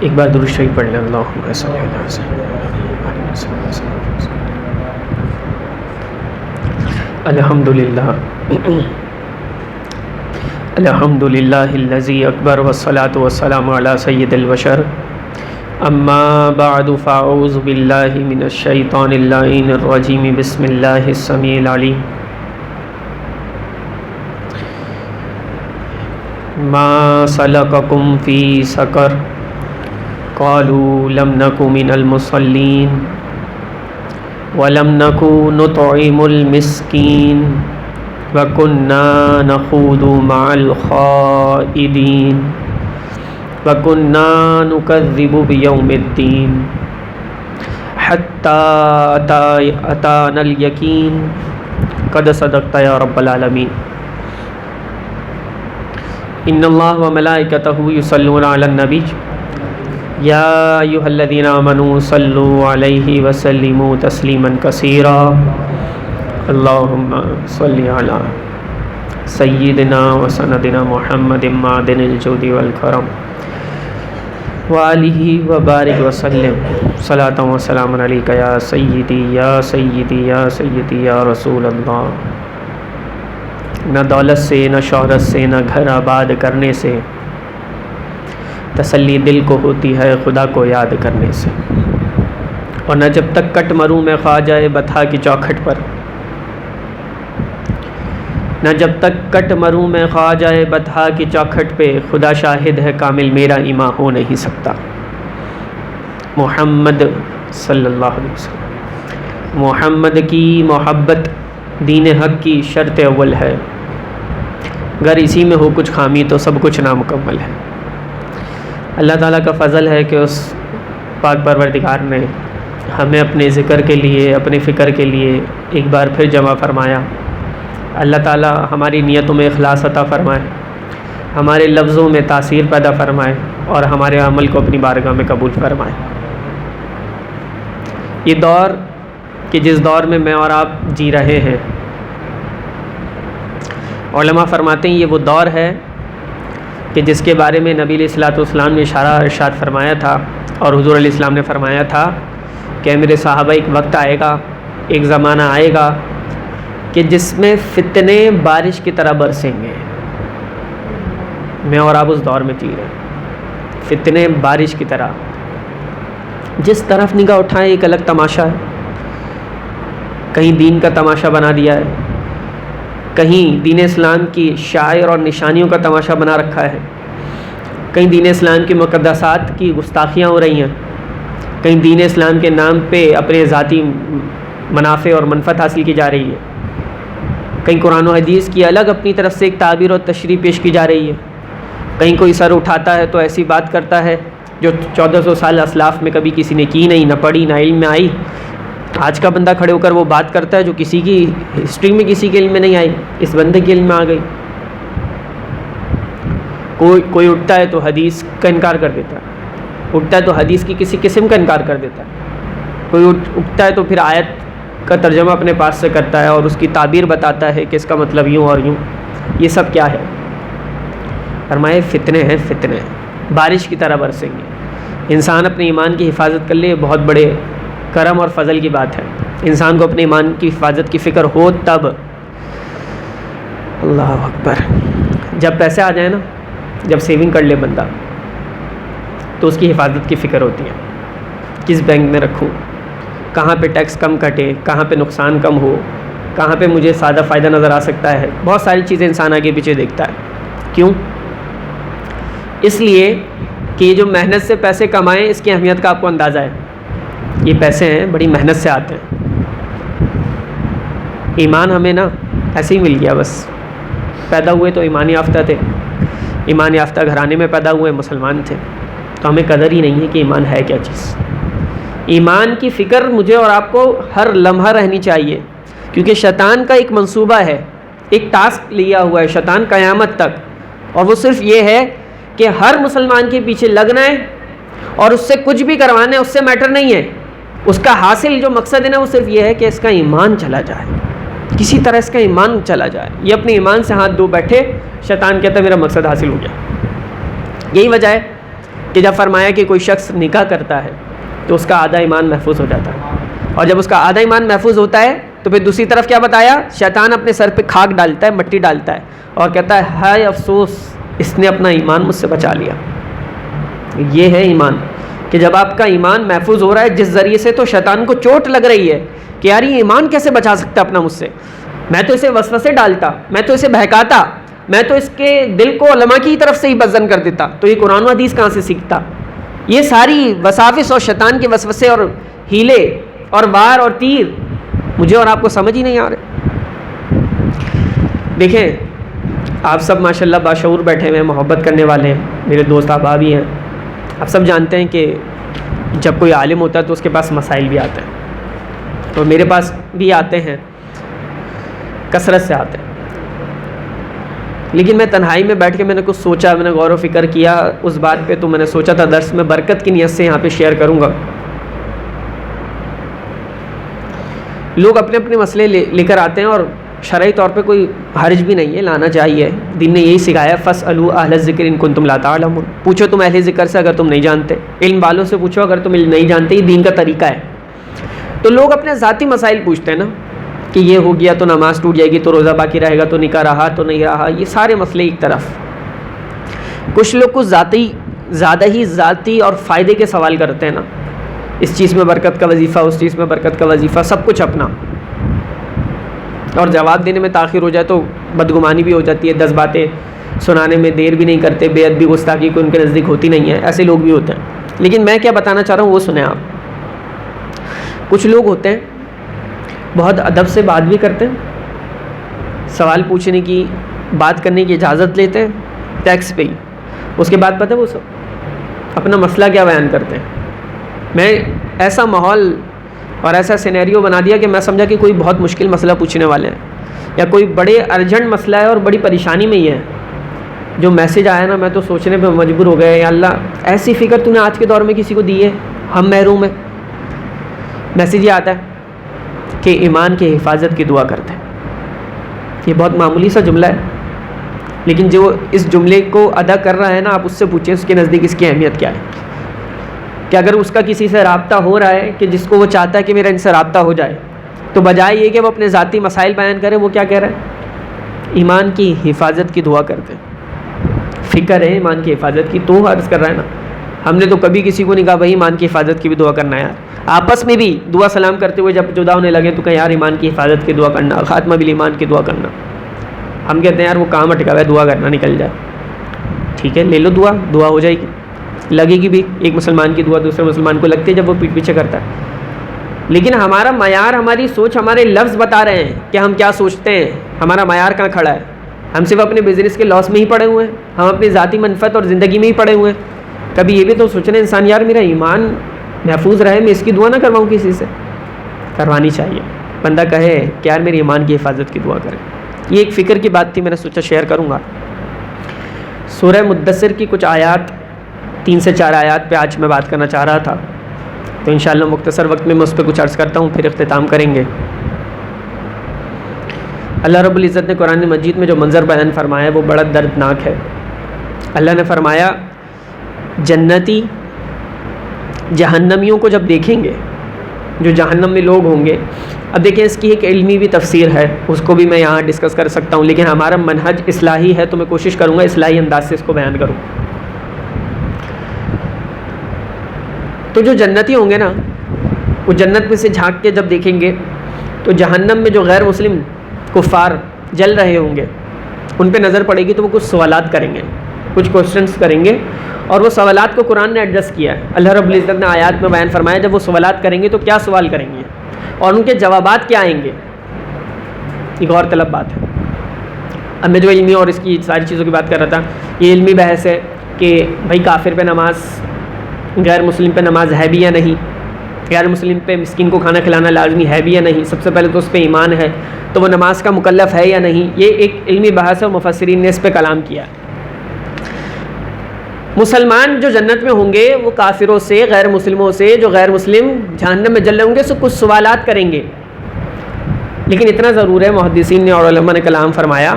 ایک بار درود شریف پڑھ لیں. اللہم صلی علی سیدنا الحمد للہ الذی اکبر والصلاة والسلام علی سید البشر. اما بعد فاعوذ باللہ من الشیطان اللعین الرجیم. بسم اللہ السمیع العلیم. ما سلککم فی سقر قالوا لم نک من المصلین ولم نک نطعم المسکین وَكُنَّا نَخُوضُ مَعَ الْخَائِضِينَ وَكُنَّا نُكَذِّبُ بِيَوْمِ الدِّينِ حَتَّى أَتَانَا الْيَقِينُ قَدْ صَدَقْتَ يَا رَبَّ الْعَالَمِينَ. إِنَّ اللَّهَ وَمَلَائِكَتَهُ يُصَلُّونَ عَلَى النَّبِيِّ يَا أَيُّهَا الَّذِينَ آمَنُوا صَلُّوا عَلَيْهِ وَسَلِّمُوا تَسْلِيمًا كَثِيرًا. اللہم صلی علی سیدنا و سندنا محمد معدن الجود والکرم وآلہ وبارک وسلم. صلاۃ و سلام علیک یا سیدی یا سیدی یا سیدی یا رسول اللہ. نہ دولت سے، نہ شہرت سے، نہ گھر آباد کرنے سے تسلی دل کو ہوتی ہے خدا کو یاد کرنے سے. اور نہ جب تک کٹ مروں میں خواہ جائے بتھا کی چوکھٹ پر، نہ جب تک کٹ مروں میں خواہ جائے بتہا کی چوکھٹ پہ، خدا شاہد ہے کامل میرا ایمان ہو نہیں سکتا. محمد صلی اللہ علیہ وسلم، محمد کی محبت دین حق کی شرط اول ہے. اگر اسی میں ہو کچھ خامی تو سب کچھ نامکمل ہے. اللہ تعالیٰ کا فضل ہے کہ اس پاک پروردگار نے ہمیں اپنے ذکر کے لیے، اپنے فکر کے لیے ایک بار پھر جمع فرمایا. اللہ تعالیٰ ہماری نیتوں میں اخلاص عطا فرمائے، ہمارے لفظوں میں تاثیر پیدا فرمائے اور ہمارے عمل کو اپنی بارگاہ میں قبول فرمائے. یہ دور کہ جس دور میں میں اور آپ جی رہے ہیں، علماء فرماتے ہیں یہ وہ دور ہے کہ جس کے بارے میں نبی علیہ الصلوۃ والسلام نے ارشاد فرمایا تھا اور حضور علیہ السلام نے فرمایا تھا کہ میرے صحابہ ایک وقت آئے گا، ایک زمانہ آئے گا کہ جس میں فتنے بارش کی طرح برسیں گے. میں اور آپ اس دور میں جی رہے ہیں. فتنے بارش کی طرح، جس طرف نگاہ اٹھائیں ایک الگ تماشا ہے. کہیں دین کا تماشا بنا دیا ہے، کہیں دین اسلام کی شعائر اور نشانیوں کا تماشا بنا رکھا ہے، کہیں دین اسلام کی مقدسات کی گستاخیاں ہو رہی ہیں، کہیں دین اسلام کے نام پہ اپنے ذاتی منافع اور منفعت حاصل کی جا رہی ہے، کہیں قرآن و حدیث کی الگ اپنی طرف سے ایک تعبیر اور تشریح پیش کی جا رہی ہے. کہیں کوئی سر اٹھاتا ہے تو ایسی بات کرتا ہے جو 1400 سال اسلاف میں کبھی کسی نے کی نہیں، نہ پڑھی، نہ علم میں آئی. آج کا بندہ کھڑے ہو کر وہ بات کرتا ہے جو کسی کی ہسٹری میں کسی کے علم میں نہیں آئی، اس بندے کے علم میں آ گئی. کوئی اٹھتا ہے تو حدیث کا انکار کر دیتا ہے، اٹھتا ہے تو حدیث کی کسی قسم کا انکار کر دیتا ہے. کوئی اٹھتا ہے تو پھر آیت کا ترجمہ اپنے پاس سے کرتا ہے اور اس کی تعبیر بتاتا ہے کہ اس کا مطلب یوں اور یوں. یہ سب کیا ہے؟ فرمائے فتنے ہیں، فتنے بارش کی طرح برسیں گے. انسان اپنے ایمان کی حفاظت کر لے، بہت بڑے کرم اور فضل کی بات ہے. انسان کو اپنے ایمان کی حفاظت کی فکر ہو تب. اللہ اکبر. جب پیسے آ جائیں نا، جب سیونگ کر لے بندہ تو اس کی حفاظت کی فکر ہوتی ہے. کس بینک میں رکھوں، کہاں پہ ٹیکس کم کٹے، کہاں پہ نقصان کم ہو، کہاں پہ مجھے سادہ فائدہ نظر آ سکتا ہے. بہت ساری چیزیں انسان آگے پیچھے دیکھتا ہے. کیوں؟ اس لیے کہ یہ جو محنت سے پیسے کمائیں اس کی اہمیت کا آپ کو اندازہ ہے. یہ پیسے ہیں بڑی محنت سے آتے ہیں. ایمان ہمیں نا ایسے ہی مل گیا، بس پیدا ہوئے تو ایمان یافتہ تھے، ایمان یافتہ گھرانے میں پیدا ہوئے، مسلمان تھے، تو ہمیں قدر ہی نہیں ہے کہ ایمان ہے کیا چیز. ایمان کی فکر مجھے اور آپ کو ہر لمحہ رہنی چاہیے، کیونکہ شیطان کا ایک منصوبہ ہے، ایک ٹاسک لیا ہوا ہے شیطان قیامت تک، اور وہ صرف یہ ہے کہ ہر مسلمان کے پیچھے لگنا ہے اور اس سے کچھ بھی کروانا ہے. اس سے میٹر نہیں ہے، اس کا حاصل جو مقصد ہے نا وہ صرف یہ ہے کہ اس کا ایمان چلا جائے، کسی طرح اس کا ایمان چلا جائے. یہ اپنے ایمان سے ہاتھ دھو بیٹھے، شیطان کہتا ہے میرا مقصد حاصل ہو گیا. یہی وجہ ہے کہ جب فرمایا کہ کوئی شخص نکاح کرتا ہے تو اس کا آدھا ایمان محفوظ ہو جاتا ہے، اور جب اس کا آدھا ایمان محفوظ ہوتا ہے تو پھر دوسری طرف کیا بتایا، شیطان اپنے سر پہ خاک ڈالتا ہے، مٹی ڈالتا ہے اور کہتا ہے ہائے افسوس، اس نے اپنا ایمان مجھ سے بچا لیا۔ یہ ہے ایمان، کہ جب آپ کا ایمان محفوظ ہو رہا ہے جس ذریعے سے تو شیطان کو چوٹ لگ رہی ہے کہ یار یہ ایمان کیسے بچا سکتا اپنا مجھ سے، میں تو اسے وسوسے ڈالتا، میں تو اسے بہکاتا، میں تو اس کے دل کو علماء کی طرف سے ہی بدظن کر دیتا، تو یہ قرآن و حدیث کہاں سے سیکھتا؟ یہ ساری وساوس اور شیطان کے وسوسے اور ہیلے اور وار اور تیر مجھے اور آپ کو سمجھ ہی نہیں آ رہے۔ دیکھیں آپ سب ماشاءاللہ باشعور بیٹھے ہوئے ہیں، محبت کرنے والے ہیں، میرے دوست احباب بھی ہیں، آپ سب جانتے ہیں کہ جب کوئی عالم ہوتا ہے تو اس کے پاس مسائل بھی آتے ہیں، اور میرے پاس بھی آتے ہیں، کثرت سے آتے ہیں، لیکن میں تنہائی میں بیٹھ کے میں نے کچھ سوچا، میں نے غور و فکر کیا اس بات پہ، تو میں نے سوچا تھا درس میں برکت کی نیت سے یہاں پہ شیئر کروں گا۔ لوگ اپنے اپنے مسئلے لے کر آتے ہیں، اور شرعی طور پہ کوئی حرج بھی نہیں ہے، لانا چاہیے، دین نے یہی سکھایا فاسألوا اہل الذکر ان کنتم لا تعلمون، پوچھو تم اہل ذکر سے اگر تم نہیں جانتے، علم والوں سے پوچھو اگر تم نہیں جانتے، یہ دین کا طریقہ ہے۔ تو لوگ اپنے ذاتی مسائل پوچھتے ہیں نا، کہ یہ ہو گیا تو نماز ٹوٹ جائے گی، تو روزہ باقی رہے گا، تو نکاح رہا تو نہیں رہا، یہ سارے مسئلے ایک طرف۔ کچھ لوگ کچھ زیادہ ہی ذاتی اور فائدے کے سوال کرتے ہیں نا، اس چیز میں برکت کا وظیفہ، اس چیز میں برکت کا وظیفہ، سب کچھ اپنا، اور جواب دینے میں تاخیر ہو جائے تو بدگمانی بھی ہو جاتی ہے، 10 باتیں سنانے میں دیر بھی نہیں کرتے، بے ادبی گستاخی کو ان کے نزدیک ہوتی نہیں ہے، ایسے لوگ بھی ہوتے ہیں۔ لیکن میں کیا بتانا چاہ رہا ہوں وہ سنیں آپ۔ کچھ لوگ ہوتے ہیں بہت ادب سے بات بھی کرتے ہیں، سوال پوچھنے کی، بات کرنے کی اجازت لیتے ہیں ٹیکس پہ ہی، اس کے بعد پتہ ہے وہ سب اپنا مسئلہ کیا بیان کرتے ہیں۔ میں ایسا ماحول اور ایسا سینیریو بنا دیا کہ میں سمجھا کہ کوئی بہت مشکل مسئلہ پوچھنے والے ہیں، یا کوئی بڑے ارجنٹ مسئلہ ہے اور بڑی پریشانی میں ہی ہے۔ جو میسیج آیا نا، میں تو سوچنے پہ مجبور ہو گیا، یا اللہ ایسی فکر تو نے آج کے دور میں کسی کو دی ہے، ہم محروم ہیں۔ میسیج یہ آتا ہے کہ ایمان کی حفاظت کی دعا کرتے ہیں۔ یہ بہت معمولی سا جملہ ہے، لیکن جو اس جملے کو ادا کر رہا ہے نا، آپ اس سے پوچھیں اس کے نزدیک اس کی اہمیت کیا ہے، کہ اگر اس کا کسی سے رابطہ ہو رہا ہے کہ جس کو وہ چاہتا ہے کہ میرا ان سے رابطہ ہو جائے، تو بجائے یہ کہ وہ اپنے ذاتی مسائل بیان کرے، وہ کیا کہہ رہا ہے؟ ایمان کی حفاظت کی دعا کرتے ہیں۔ فکر ہے ایمان کی حفاظت کی، تو عرض کر رہا ہے نا، ہم نے تو کبھی کسی کو نہیں کہا بھائی ایمان کی حفاظت کی بھی دعا کرنا ہے یار، آپس میں بھی دعا سلام کرتے ہوئے جب جدا ہونے لگے تو کہیں یار ایمان کی حفاظت کی دعا کرنا، خاتمہ بالایمان کی دعا کرنا۔ ہم کہتے ہیں یار وہ کام اٹکا ہوا ہے، دعا کرنا نکل جائے، ٹھیک ہے لے لو دعا ہو جائے گی، لگے گی بھی، ایک مسلمان کی دعا دوسرے مسلمان کو لگتی ہے جب وہ پیٹھ پیچھے کرتا ہے۔ لیکن ہمارا معیار، ہماری سوچ، ہمارے لفظ بتا رہے ہیں کہ ہم کیا سوچتے ہیں، ہمارا معیار کہاں کھڑا ہے۔ ہم صرف اپنے بزنس کے لاس میں ہی پڑے ہوئے ہیں، ہم اپنی ذاتی منفعت اور زندگی میں ہی پڑے ہوئے ہیں۔ کبھی یہ بھی تو سوچنا انسان یار میرا ایمان محفوظ رہے، میں اس کی دعا نہ کرواؤں کسی سے، کروانی چاہیے۔ بندہ کہے کہ یار میری ایمان کی حفاظت کی دعا کرے۔ یہ ایک فکر کی بات تھی، میں نے سوچا شیئر کروں گا۔ سورہ مدثر کی کچھ آیات، 3 سے 4 آیات پہ آج میں بات کرنا چاہ رہا تھا، تو انشاءاللہ مختصر وقت میں اس پہ کچھ عرض کرتا ہوں، پھر اختتام کریں گے۔ اللہ رب العزت نے قرآن مجید میں جو منظر بیان فرمایا ہے وہ بڑا دردناک ہے۔ اللہ نے فرمایا جنتی جہنمیوں کو جب دیکھیں گے، جو جہنم میں لوگ ہوں گے، اب دیکھیں اس کی ایک علمی بھی تفسیر ہے، اس کو بھی میں یہاں ڈسکس کر سکتا ہوں، لیکن ہمارا منہج اصلاحی ہے تو میں کوشش کروں گا اصلاحی انداز سے اس کو بیان کروں۔ تو جو جنتی ہوں گے نا، وہ جنت میں سے جھانک کے جب دیکھیں گے تو جہنم میں جو غیر مسلم کفار جل رہے ہوں گے ان پہ نظر پڑے گی، تو وہ کچھ سوالات کریں گے، کچھ کوسچنس کریں گے، اور وہ سوالات کو قرآن نے ایڈریس کیا ہے۔ اللہ رب العزت نے آیات میں بیان فرمایا جب وہ سوالات کریں گے تو کیا سوال کریں گے اور ان کے جوابات کیا آئیں گے، ایک غور طلب بات ہے۔ اب میں جو علمی اور اس کی ساری چیزوں کی بات کر رہا تھا، یہ علمی بحث ہے کہ بھائی کافر پہ نماز، غیر مسلم پہ نماز ہے بھی یا نہیں، غیر مسلم پہ مسکین کو کھانا کھلانا لازمی ہے بھی یا نہیں، سب سے پہلے تو اس پہ ایمان ہے تو وہ نماز کا مکلف ہے یا نہیں، یہ ایک علمی بحث ہے اور مفسرین نے اس پہ کلام کیا۔ مسلمان جو جنت میں ہوں گے وہ کافروں سے، غیر مسلموں سے، جو غیر مسلم جہنم میں جل رہے ہوں گے، سو کچھ سوالات کریں گے، لیکن اتنا ضرور ہے محدثین نے اور علماء نے کلام فرمایا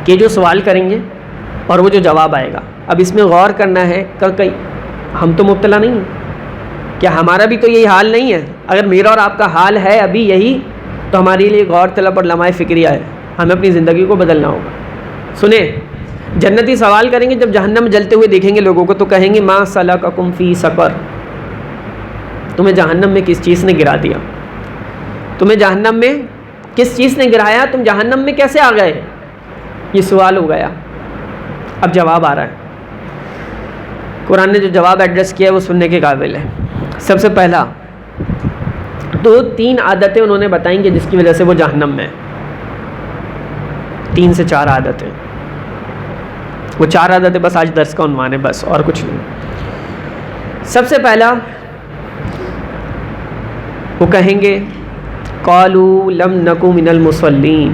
کہ جو سوال کریں گے اور وہ جو جواب آئے گا اب اس میں غور کرنا ہے کہ ہم تو مبتلا نہیں ہیں، کیا ہمارا بھی تو یہی حال نہیں ہے؟ اگر میرا اور آپ کا حال ہے ابھی یہی، تو ہمارے لیے غور طلب اور لمحہ فکریہ ہے، ہمیں اپنی زندگی کو بدلنا ہوگا۔ سنیں، جنتی سوال کریں گے جب جہنم میں جلتے ہوئے دیکھیں گے لوگوں کو تو کہیں گے ما سلککم فی سقر، تمہیں جہنم میں کس چیز نے گرا دیا؟ تمہیں جہنم میں کس چیز نے گرایا؟ تم جہنم میں کیسے آ گئے؟ یہ سوال ہو گیا۔ اب جواب آ رہا ہے، قرآن نے جو جواب ایڈریس کیا ہے وہ سننے کے قابل ہے۔ سب سے پہلا تو 3 عادتیں انہوں نے بتائیں کہ جس کی وجہ سے وہ جہنم میں 3 سے 4 عادتیں، وہ 4 عادتیں بس آج درس کا عنوان ہے، بس اور کچھ نہیں۔ سب سے پہلا وہ کہیں گے قالوا لم نکو من المصلین،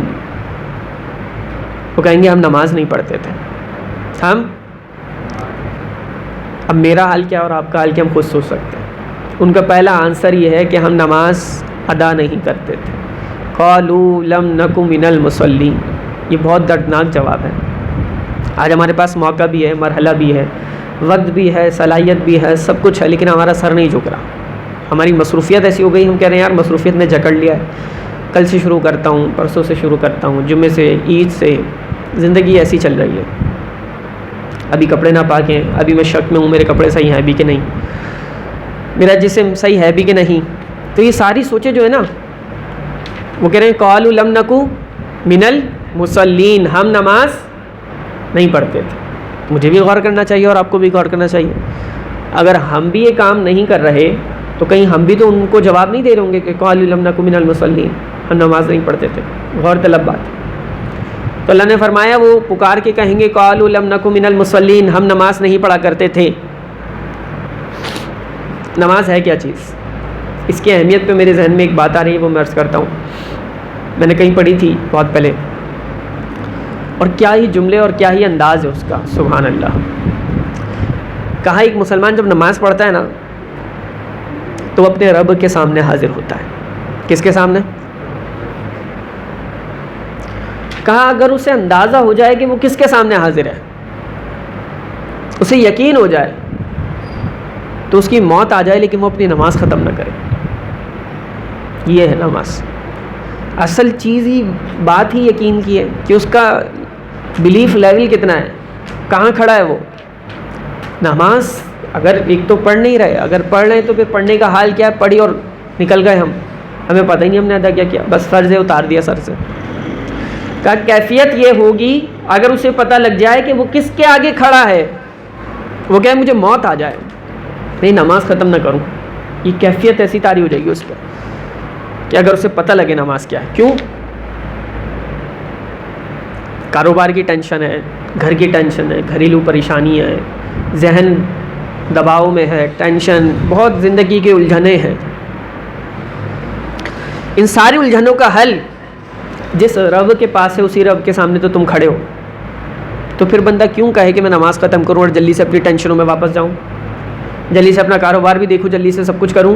وہ کہیں گے ہم نماز نہیں پڑھتے تھے۔ اب میرا حال کیا اور آپ کا حال کیا ہم خود سوچ سکتے ہیں۔ ان کا پہلا آنسر یہ ہے کہ ہم نماز ادا نہیں کرتے تھے۔ قالوا لم نکو من المصلین، یہ بہت دردناک جواب ہے۔ آج ہمارے پاس موقع بھی ہے، مرحلہ بھی ہے، وقت بھی ہے، صلاحیت بھی ہے، سب کچھ ہے، لیکن ہمارا سر نہیں جھک رہا۔ ہماری مصروفیت ایسی ہو گئی، ہم کہہ رہے ہیں یار مصروفیت نے جکڑ لیا ہے، کل سے شروع کرتا ہوں، پرسوں سے شروع کرتا ہوں، جمعے سے، عید سے، زندگی ایسی چل رہی ہے۔ ابھی کپڑے نہ پاک ہیں، ابھی میں شک میں ہوں میرے کپڑے صحیح ہیں بھی کہ نہیں، میرا جسم صحیح ہے بھی کہ نہیں۔ تو یہ ساری سوچیں جو ہے نا، وہ کہہ رہے ہیں قالوا لم نکو من المصلین، ہم نماز نہیں پڑھتے تھے۔ مجھے بھی غور کرنا چاہیے اور آپ کو بھی غور کرنا چاہیے۔ اگر ہم بھی یہ کام نہیں کر رہے تو کہیں ہم بھی تو ان کو جواب نہیں دے رہے ہوں گے کہ قالوا لم نکو من المصلین، ہم نماز نہیں پڑھتے تھے۔ غور طلب بات۔ تو اللہ نے فرمایا وہ پکار کے کہیں گے قالوا لم نکو من المصلین، ہم نماز نہیں پڑھا کرتے تھے۔ نماز ہے کیا چیز؟ اس کی اہمیت پہ میرے ذہن میں ایک بات آ رہی ہے، وہ میں عرض کرتا ہوں۔ میں نے کہیں پڑھی تھی بہت پہلے، اور کیا ہی جملے اور کیا ہی انداز ہے اس کا، سبحان اللہ۔ کہا ایک مسلمان جب نماز پڑھتا ہے نا تو اپنے رب کے سامنے حاضر ہوتا ہے۔ کس کے سامنے؟ کہا اگر اسے اندازہ ہو جائے کہ وہ کس کے سامنے حاضر ہے، اسے یقین ہو جائے تو اس کی موت آ جائے لیکن وہ اپنی نماز ختم نہ کرے۔ یہ ہے نماز۔ اصل چیز ہی، بات ہی یقین کی ہے کہ اس کا بلیف لیول کتنا ہے، کہاں کھڑا ہے وہ۔ نماز اگر ایک تو پڑھ نہیں رہے، اگر پڑھ رہے ہیں تو پھر پڑھنے کا حال کیا ہے؟ پڑھی اور نکل گئے ہمیں پتہ ہی نہیں ہم نے ادا کیا، بس فرض ہے اتار دیا سر سے۔ کا کیفیت یہ ہوگی اگر اسے پتہ لگ جائے کہ وہ کس کے آگے کھڑا ہے، وہ کہے مجھے موت آ جائے نہیں نماز ختم نہ کروں، یہ کیفیت ایسی طاری ہو جائے گی اس پر کہ اگر اسے پتہ لگے نماز کیا ہے۔ کیوں؟ کاروبار کی ٹینشن ہے، گھر کی ٹینشن ہے، گھریلو پریشانی ہے، ذہن دباؤ میں ہے، ٹینشن، بہت زندگی کی الجھنیں ہیں۔ ان ساری الجھنوں کا حل جس رب کے پاس ہے، اسی رب کے سامنے تو تم کھڑے ہو۔ تو پھر بندہ کیوں کہے کہ میں نماز ختم کروں اور جلدی سے اپنی ٹینشنوں میں واپس جاؤں، جلدی سے اپنا کاروبار بھی دیکھوں، جلدی سے سب کچھ کروں۔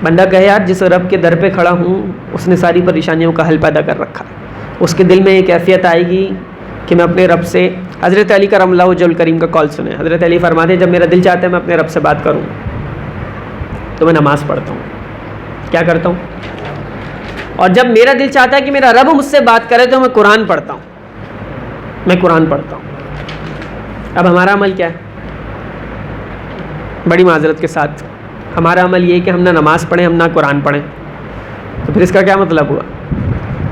بندہ کہے یار جس رب کے در پہ کھڑا ہوں اس نے ساری پریشانیوں کا حل پیدا کر رکھا ہے۔ اس کے دل میں یہ کیفیت آئے گی کہ میں اپنے رب سے، حضرت علی کرم اللہ وجہ الکریم کا کال سنیں۔ حضرت علی فرماتے ہیں جب میرا دل چاہتا ہے میں اپنے رب سے بات کروں تو میں نماز پڑھتا ہوں۔ کیا کرتا ہوں؟ اور جب میرا دل چاہتا ہے کہ میرا رب مجھ سے بات کرے تو میں قرآن پڑھتا ہوں، میں قرآن پڑھتا ہوں۔ اب ہمارا عمل کیا ہے؟ بڑی معذرت کے ساتھ ہمارا عمل یہ ہے کہ ہم نہ نماز پڑھیں، ہم نہ قرآن پڑھیں۔ تو پھر اس کا کیا مطلب ہوا؟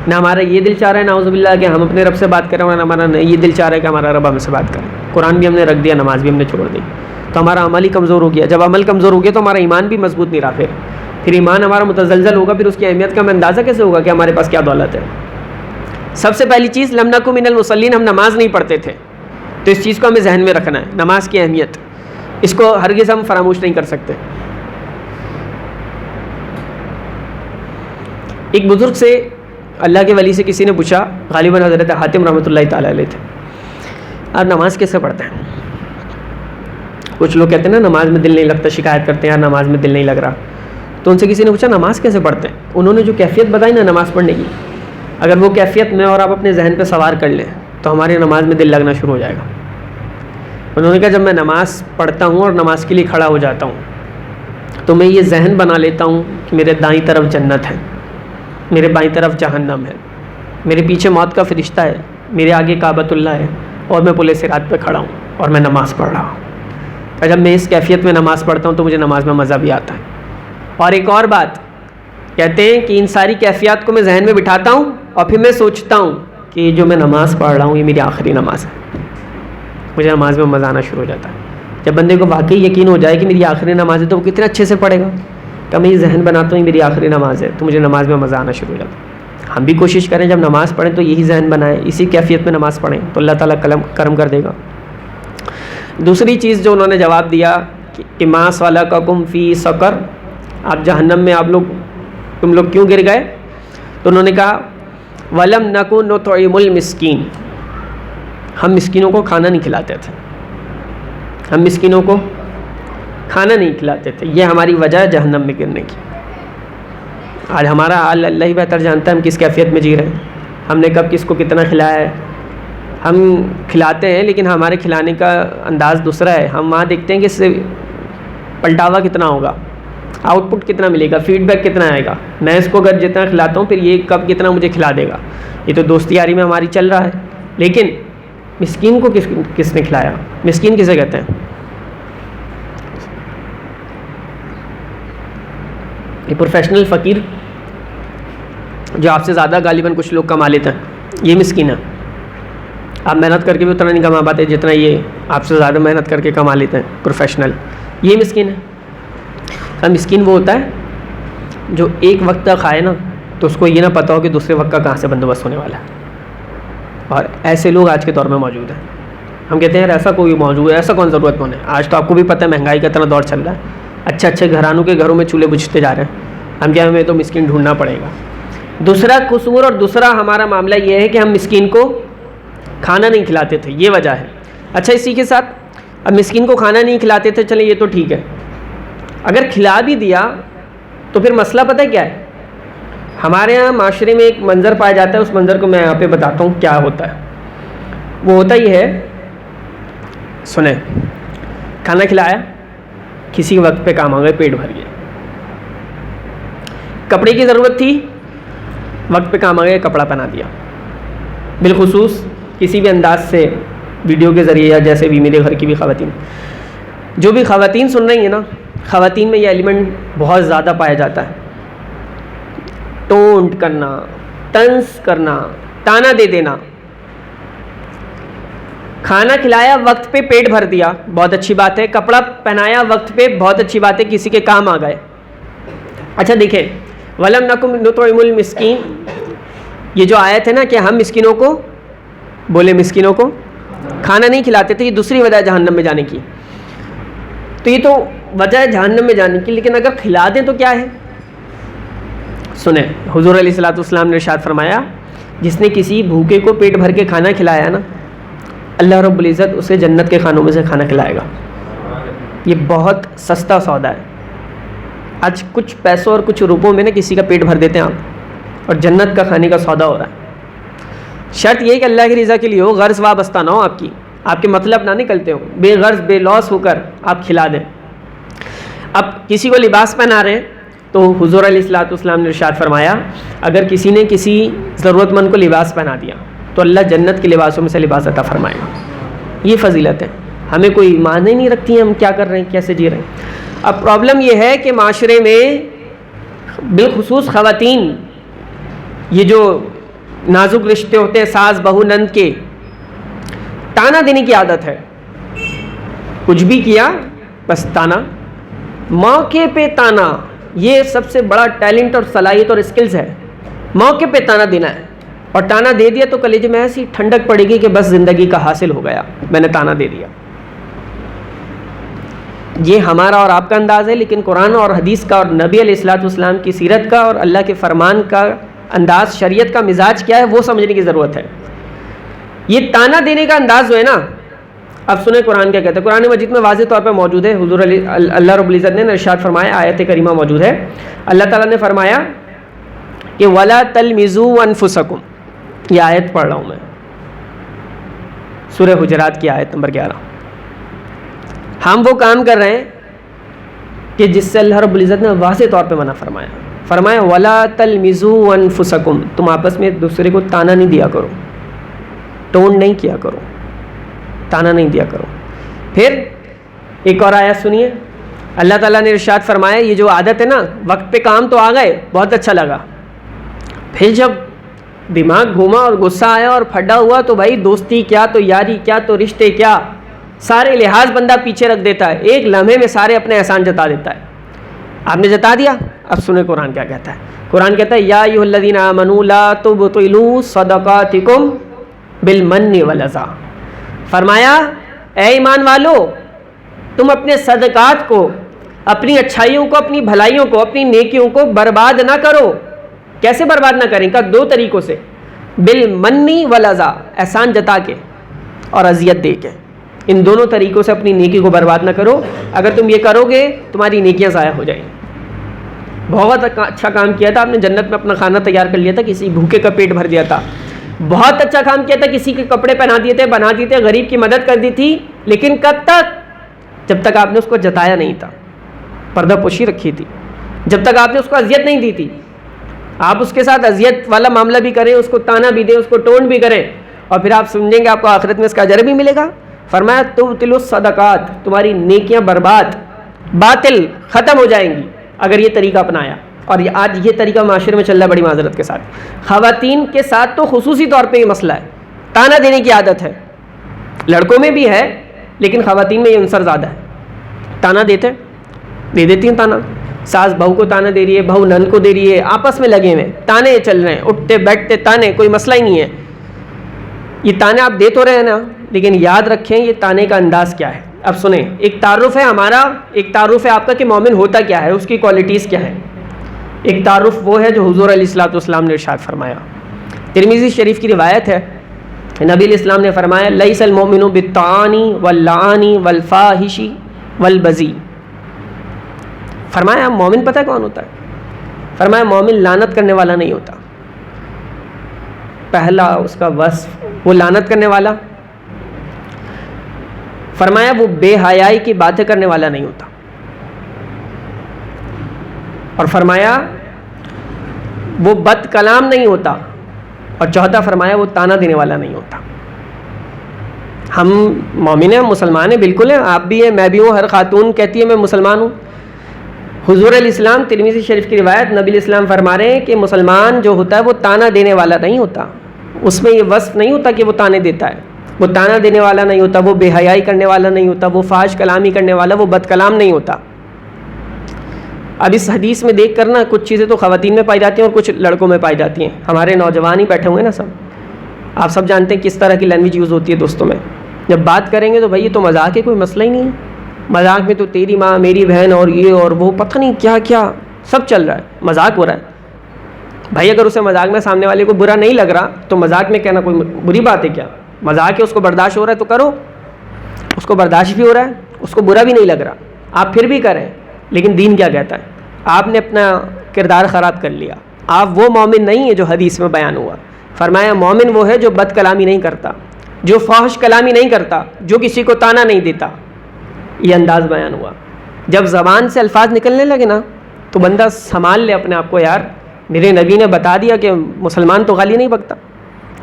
نہ ہمارا یہ دل چاہ رہا ہے نعوذ باللہ کہ ہم اپنے رب سے بات کریں، اور ہمارا یہ دل چاہ رہا ہے کہ ہمارا رب ہم سے بات کرے۔ قرآن بھی ہم نے رکھ دیا، نماز بھی ہم نے چھوڑ دی، تو ہمارا عمل ہی کمزور ہو گیا۔ جب عمل کمزور ہو گیا تو ہمارا ایمان بھی مضبوط نہیں رہا، پھر ایمان ہمارا متزلزل ہوگا، پھر اس کی اہمیت کا ہمیں اندازہ کیسے ہوگا کہ ہمارے پاس کیا دولت ہے۔ سب سے پہلی چیز لم نکو من المصلین، ہم نماز نہیں پڑھتے تھے، تو اس چیز کو ہمیں ذہن میں رکھنا ہے، نماز کی اہمیت، اس کو ہرگز ہم فراموش نہیں کر سکتے۔ ایک بزرگ سے، اللہ کے ولی سے کسی نے پوچھا، غالباً حضرت حاتم رحمۃ اللہ تعالیٰ علیہ تھے، آپ نماز کیسے پڑھتے ہیں؟ کچھ لوگ کہتے ہیں نا نماز میں دل نہیں لگتا، شکایت کرتے ہیں یار نماز میں دل نہیں لگ رہا۔ تو ان سے کسی نے پوچھا نماز کیسے پڑھتے ہیں؟ انہوں نے جو کیفیت بتائی نا نماز پڑھنے کی، اگر وہ کیفیت میں اور آپ اپنے ذہن پہ سوار کر لیں تو ہماری نماز میں دل لگنا شروع ہو جائے گا۔ انہوں نے کہا جب میں نماز پڑھتا ہوں اور نماز کے لیے کھڑا ہو جاتا ہوں تو میں یہ ذہن بنا لیتا ہوں کہ میرے دائیں طرف جنت ہے، میرے بائیں طرف جہنم ہے، میرے پیچھے موت کا فرشتہ ہے، میرے آگے کعبۃ اللہ ہے، اور میں پل صراط پہ کھڑا ہوں اور میں نماز پڑھ رہا ہوں۔ اور جب میں اس کیفیت میں نماز پڑھتا ہوں تو مجھے نماز میں مزہ بھی آتا ہے۔ اور ایک اور بات کہتے ہیں کہ ان ساری کیفیات کو میں ذہن میں بٹھاتا ہوں اور پھر میں سوچتا ہوں کہ یہ جو میں نماز پڑھ رہا ہوں یہ میری آخری نماز ہے، مجھے نماز میں مزہ آنا شروع ہو جاتا ہے۔ جب بندے کو واقعی یقین ہو جائے کہ میری آخری نماز ہے تو وہ کتنے اچھے سے پڑھے گا کہ میں یہ ذہن بناتا ہوں یہ میری آخری نماز ہے تو مجھے نماز میں مزہ آنا شروع ہو جاتا ہے۔ ہم بھی کوشش کریں جب نماز پڑھیں تو یہی ذہن بنائیں، اسی کیفیت میں نماز پڑھیں تو اللہ تعالیٰ کرم کر دے گا۔ دوسری چیز جو انہوں نے جواب دیا کہ ما سلککم فی سقر، آپ جہنم میں تم لوگ کیوں گر گئے؟ تو انہوں نے کہا ولم نکن نطعم المسکین، ہم مسکینوں کو کھانا نہیں کھلاتے تھے، ہم مسکینوں کو کھانا نہیں کھلاتے تھے، یہ ہماری وجہ ہے جہنم میں گرنے کی۔ آج ہمارا حال اللہ ہی بہتر جانتا ہے ہم کس کیفیت میں جی رہے ہیں، ہم نے کب کس کو کتنا کھلایا ہے۔ ہم کھلاتے ہیں لیکن ہمارے کھلانے کا انداز دوسرا ہے، ہم وہاں دیکھتے ہیں کہ اس سے پلٹاوا کتنا ہوگا، آؤٹ پٹ کتنا ملے گا، فیڈ بیک کتنا آئے گا، میں اس کو اگر جتنا کھلاتا ہوں پھر یہ کب کتنا مجھے کھلا دے گا۔ یہ تو دوستی یاری میں ہماری چل رہا ہے، لیکن مسکین کو کس نے کھلایا؟ مسکین کسے کہتے ہیں؟ یہ پروفیشنل فقیر جو آپ سے زیادہ غالباً کچھ لوگ کما لیتے ہیں یہ مسکین ہے۔ آپ محنت کر کے بھی اتنا نہیں کما پاتے جتنا یہ آپ سے زیادہ محنت کر کے کما لیتے ہیں پروفیشنل، یہ مسکین ہے۔ مسکین وہ ہوتا ہے جو ایک وقت کا کھائے نا تو اس کو یہ نہ پتہ ہو کہ دوسرے وقت کا کہاں سے بندوبست ہونے والا ہے، اور ایسے لوگ آج کے دور میں موجود ہیں۔ ہم کہتے ہیں یار ایسا کوئی موجود ہے، ایسا کون ضرورت مند ہے؟ آج تو آپ کو بھی پتہ ہے مہنگائی کا اتنا دور چل رہا ہے، اچھے گھرانوں کے گھروں میں چولہے بجھتے جا رہے ہیں، ہم کیا ہمیں تو مسکین ڈھونڈنا پڑے گا۔ دوسرا قصور اور دوسرا ہمارا معاملہ یہ ہے کہ ہم مسکین کو کھانا نہیں کھلاتے تھے، یہ وجہ ہے۔ اچھا اسی کے ساتھ اب مسکین کو کھانا نہیں کھلاتے تھے، چلیں یہ تو ٹھیک ہے، اگر کھلا بھی دیا تو پھر مسئلہ پتہ کیا ہے؟ ہمارے یہاں معاشرے میں ایک منظر پایا جاتا ہے، اس منظر کو میں یہاں پہ بتاتا ہوں کیا ہوتا ہے۔ وہ ہوتا یہ ہے، سنیں، کھانا کھلایا، کسی وقت پہ کام آ گئے، پیٹ بھر گیا، کپڑے کی ضرورت تھی، وقت پہ کام آ گیا، کپڑا پہنا دیا۔ بالخصوص کسی بھی انداز سے ویڈیو کے ذریعے یا جیسے بھی میرے گھر کی بھی خواتین، جو بھی خواتین سن رہی ہیں نا، خواتین میں یہ ایلیمنٹ بہت زیادہ پایا جاتا ہے، ٹونٹ کرنا، طنز کرنا، تانا دے دینا۔ کھانا کھلایا، وقت پہ پیٹ بھر دیا، بہت اچھی بات ہے، کپڑا پہنایا وقت پہ، بہت اچھی بات ہے، کسی کے کام آ گئے۔ اچھا دیکھیں، وَلَمْ نَكُنْ نُطْعِمُ الْمِسْكِينَ، یہ جو آیت ہے نا کہ ہم مسکینوں کو مسکینوں کو کھانا نہیں کھلاتے تھے، یہ دوسری وجہ ہے جہنم میں جانے کی۔ تو یہ تو وجہ ہے جہنم میں جانے کی، لیکن اگر کھلا دیں تو کیا ہے؟ سنیں، حضور علیہ الصلوۃ والسلام نے ارشاد فرمایا، جس نے کسی بھوکے کو پیٹ بھر کے کھانا کھلایا نا، اللہ رب العزت اسے جنت کے کھانوں میں سے کھانا کھلائے گا۔ یہ بہت سستا سودا ہے۔ آج کچھ پیسوں اور کچھ روپوں میں نا کسی کا پیٹ بھر دیتے ہیں آپ، اور جنت کا کھانے کا سودا ہو رہا ہے۔ شرط یہ کہ اللہ کی رضا کے لیے ہو، غرض وابستہ نہ ہو، آپ کے مطلب نہ نکلتے ہو، بے غرض بے لوس ہو کر آپ کھلا دیں۔ اب کسی کو لباس پہنا رہے ہیں تو حضور علیہ الصلوۃ والسلام نے ارشاد فرمایا، اگر کسی نے کسی ضرورت مند کو لباس پہنا دیا تو اللہ جنت کے لباسوں میں سے لباس عطا فرمائے گا۔ یہ فضیلت ہے، ہمیں کوئی معنی نہیں رکھتی ہیں ہم کیا کر رہے ہیں، کیسے جی رہے ہیں۔ اب پرابلم یہ ہے کہ معاشرے میں بالخصوص خواتین، یہ جو نازک رشتے ہوتے ہیں ساس بہو نند کے، تانا دینے کی عادت ہے۔ کچھ بھی کیا بس تانا، موقع پہ تانا، یہ سب سے بڑا ٹیلنٹ اور صلاحیت اور اسکلز ہے۔ موقع پہ تانا دینا ہے، اور تانا دے دیا تو کلیجے میں ایسی ٹھنڈک پڑے گی کہ بس زندگی کا حاصل ہو گیا، میں نے تانا دے دیا۔ یہ ہمارا اور آپ کا انداز ہے، لیکن قرآن اور حدیث کا اور نبی علیہ الصلوۃ والسلام کی سیرت کا اور اللہ کے فرمان کا انداز، شریعت کا مزاج کیا ہے وہ سمجھنے کی ضرورت ہے۔ یہ تانا دینے کا انداز جو ہے نا، اب سنیں قرآن کیا کہتا ہے۔ قرآن مجید میں واضح طور پہ موجود ہے، حضور اللہ رب العزت نے ارشاد فرمایا، آیت کریمہ موجود ہے، اللہ تعالیٰ نے فرمایا کہ وَلَا تَلْمِزُوا أَنفُسَكُمْ، یہ آیت پڑھ رہا ہوں میں، سورہ حجرات کی آیت نمبر 11۔ ہم وہ کام کر رہے ہیں کہ جس سے اللہ رب العزت نے واضح طور پہ منع فرمایا. فرمایا وَلَا تَلْمِزُوا أَنفُسَكُمْ, تم آپس میں ایک دوسرے کو تانا نہیں دیا کرو, ٹون نہیں کیا کرو, تانا نہیں دیا کرو. پھر ایک اور آیت سنیے, اللہ تعالیٰ نے ارشاد فرمایا یہ جو عادت ہے نا, وقت پہ کام تو آ گئے, بہت اچھا لگا, پھر جب دماغ گھوما اور غصہ آیا اور پھڈا ہوا تو بھائی دوستی کیا, تو یاری کیا, تو رشتے کیا, سارے لحاظ بندہ پیچھے رکھ دیتا ہے, ایک لمحے میں سارے اپنے احسان جتا دیتا ہے. آپ نے جتا دیا, اب سنیں قرآن کیا کہتا ہے. قرآن کہتا ہے یا ایھا الذین آمنوا لا تبطلوا صدقاتکم بالمن والأذی, فرمایا اے ایمان والو تم اپنے صدقات کو, اپنی اچھائیوں کو, اپنی بھلائیوں کو, اپنی نیکیوں کو برباد نہ کرو. کیسے برباد نہ کریں؟ کا دو طریقوں سے, بالمن والأذی, احسان جتا کے اور اذیت دے کے, ان دونوں طریقوں سے اپنی نیکی کو برباد نہ کرو. اگر تم یہ کرو گے تمہاری نیکیاں ضائع ہو جائیں. بہت اچھا کام کیا تھا آپ نے, جنت میں اپنا کھانا تیار کر لیا تھا, کسی بھوکے کا پیٹ بھر دیا تھا. بہت اچھا کام کیا تھا, کسی کے کپڑے پہنا دیے تھے, بنا دیے تھے, غریب کی مدد کر دی تھی, لیکن کب تک؟ جب تک آپ نے اس کو جتایا نہیں تھا, پردہ پوشی رکھی تھی, جب تک آپ نے اس کو اذیت نہیں دی تھی. آپ اس کے ساتھ اذیت والا معاملہ بھی کریں, اس کو تانا بھی دیں, اس کو ٹون بھی کریں, اور پھر آپ سمجھیں گے آپ کو آخرت میں اس کا اجر بھی ملے گا. فرمایا تبطلوا الصدقات, تمہاری نیکیاں برباد, باطل, ختم ہو جائیں گی اگر یہ طریقہ اپنایا. اور آج یہ طریقہ معاشرے میں چل رہا ہے بڑی معذرت کے ساتھ. خواتین کے ساتھ تو خصوصی طور پہ یہ مسئلہ ہے, تانا دینے کی عادت ہے. لڑکوں میں بھی ہے لیکن خواتین میں یہ عنصر زیادہ ہے. تانا دے دیتی ہیں تانا, ساس بہو کو تانا دے رہی ہے, بہو نند کو دے رہی ہے, آپس میں لگے ہوئے تانے چل رہے ہیں, اٹھتے بیٹھتے تانے, کوئی مسئلہ ہی نہیں ہے. یہ تانے آپ دے تو رہے ہیں نا, لیکن یاد رکھیں یہ تانے کا انداز کیا ہے. اب سنیں, ایک تعارف ہے ہمارا, ایک تعارف ہے آپ کا کہ مومن ہوتا کیا ہے, اس کی کوالٹیز کیا ہے. ایک تعارف وہ ہے جو حضور علیہ السلام نے ارشاد فرمایا. ترمذی شریف کی روایت ہے, نبی علیہ السلام نے فرمایا لیس المؤمن بالطعان واللعان والفاحش والبذی. فرمایا مومن پتہ کون ہوتا ہے؟ فرمایا مومن لعنت کرنے والا نہیں ہوتا. پہلا اس کا وصف وہ لعنت کرنے والا. فرمایا وہ بے حیائی کی باتیں کرنے والا نہیں ہوتا. اور فرمایا وہ بد کلام نہیں ہوتا. اور چوتھا فرمایا وہ تانا دینے والا نہیں ہوتا. ہم مومن ہیں, مسلمان ہیں, بالکل ہیں, آپ بھی ہیں, میں بھی ہوں, ہر خاتون کہتی ہے میں مسلمان ہوں. حضور علیہ السلام, ترمذی شریف کی روایت, نبی علیہ السلام فرما رہے ہیں کہ مسلمان جو ہوتا ہے وہ تانا دینے والا نہیں ہوتا. اس میں یہ وصف نہیں ہوتا کہ وہ تانے دیتا ہے. وہ تانا دینے والا نہیں ہوتا, وہ بے حیائی کرنے والا نہیں ہوتا, وہ فحش کلامی کرنے والا, وہ بد کلام نہیں ہوتا. اب اس حدیث میں دیکھ کر نا کچھ چیزیں تو خواتین میں پائی جاتی ہیں اور کچھ لڑکوں میں پائی جاتی ہیں. ہمارے نوجوان ہی بیٹھے ہوئے نا سب, آپ سب جانتے ہیں کس طرح کی لینگویج یوز ہوتی ہے دوستوں میں. جب بات کریں گے تو بھائی یہ تو مذاق ہے, کوئی مسئلہ ہی نہیں ہے. مذاق میں تو تیری ماں, میری بہن, اور یہ اور وہ, پتہ نہیں کیا کیا سب چل رہا ہے, مذاق ہو رہا ہے. بھائی اگر اسے مذاق میں سامنے والے کو برا نہیں لگ رہا تو مذاق میں کہنا کوئی بری بات ہے کیا؟ مذاق ہے, اس کو برداشت ہو رہا ہے تو کرو, اس کو برداشت بھی ہو رہا ہے, اس کو برا بھی نہیں لگ رہا, آپ پھر بھی کریں. لیکن دین کیا کہتا ہے؟ آپ نے اپنا کردار خراب کر لیا, آپ وہ مومن نہیں ہیں جو حدیث میں بیان ہوا. فرمایا مومن وہ ہے جو بد کلامی نہیں کرتا, جو فحش کلامی نہیں کرتا, جو کسی کو تانا نہیں دیتا. یہ انداز بیان ہوا. جب زبان سے الفاظ نکلنے لگے نا تو بندہ سنبھال لے اپنے آپ کو, یار میرے نبی نے بتا دیا کہ مسلمان تو گالی نہیں بکتا,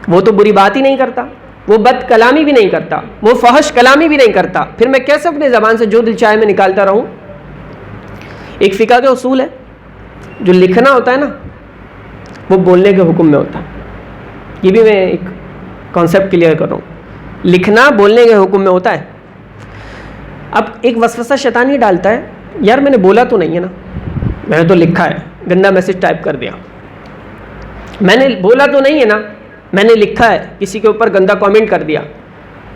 وہ تو بری بات ہی نہیں کرتا, وہ بد کلامی بھی نہیں کرتا, وہ فحش کلامی بھی نہیں کرتا, پھر میں کیسے اپنے زبان سے جو دل چاہے میں نکالتا رہوں. ایک فقہ کا اصول ہے, جو لکھنا ہوتا ہے نا وہ بولنے کے حکم میں ہوتا ہے. یہ بھی میں ایک کانسیپٹ کلیئر کر رہا ہوں, لکھنا بولنے کے حکم میں ہوتا ہے. اب ایک وسوسہ شیطان یہ ڈالتا ہے, یار میں نے بولا تو نہیں ہے نا, میں نے تو لکھا ہے, گندا میسج ٹائپ کر دیا. میں نے بولا تو نہیں ہے نا, میں نے لکھا ہے, کسی کے اوپر گندا کامنٹ کر دیا.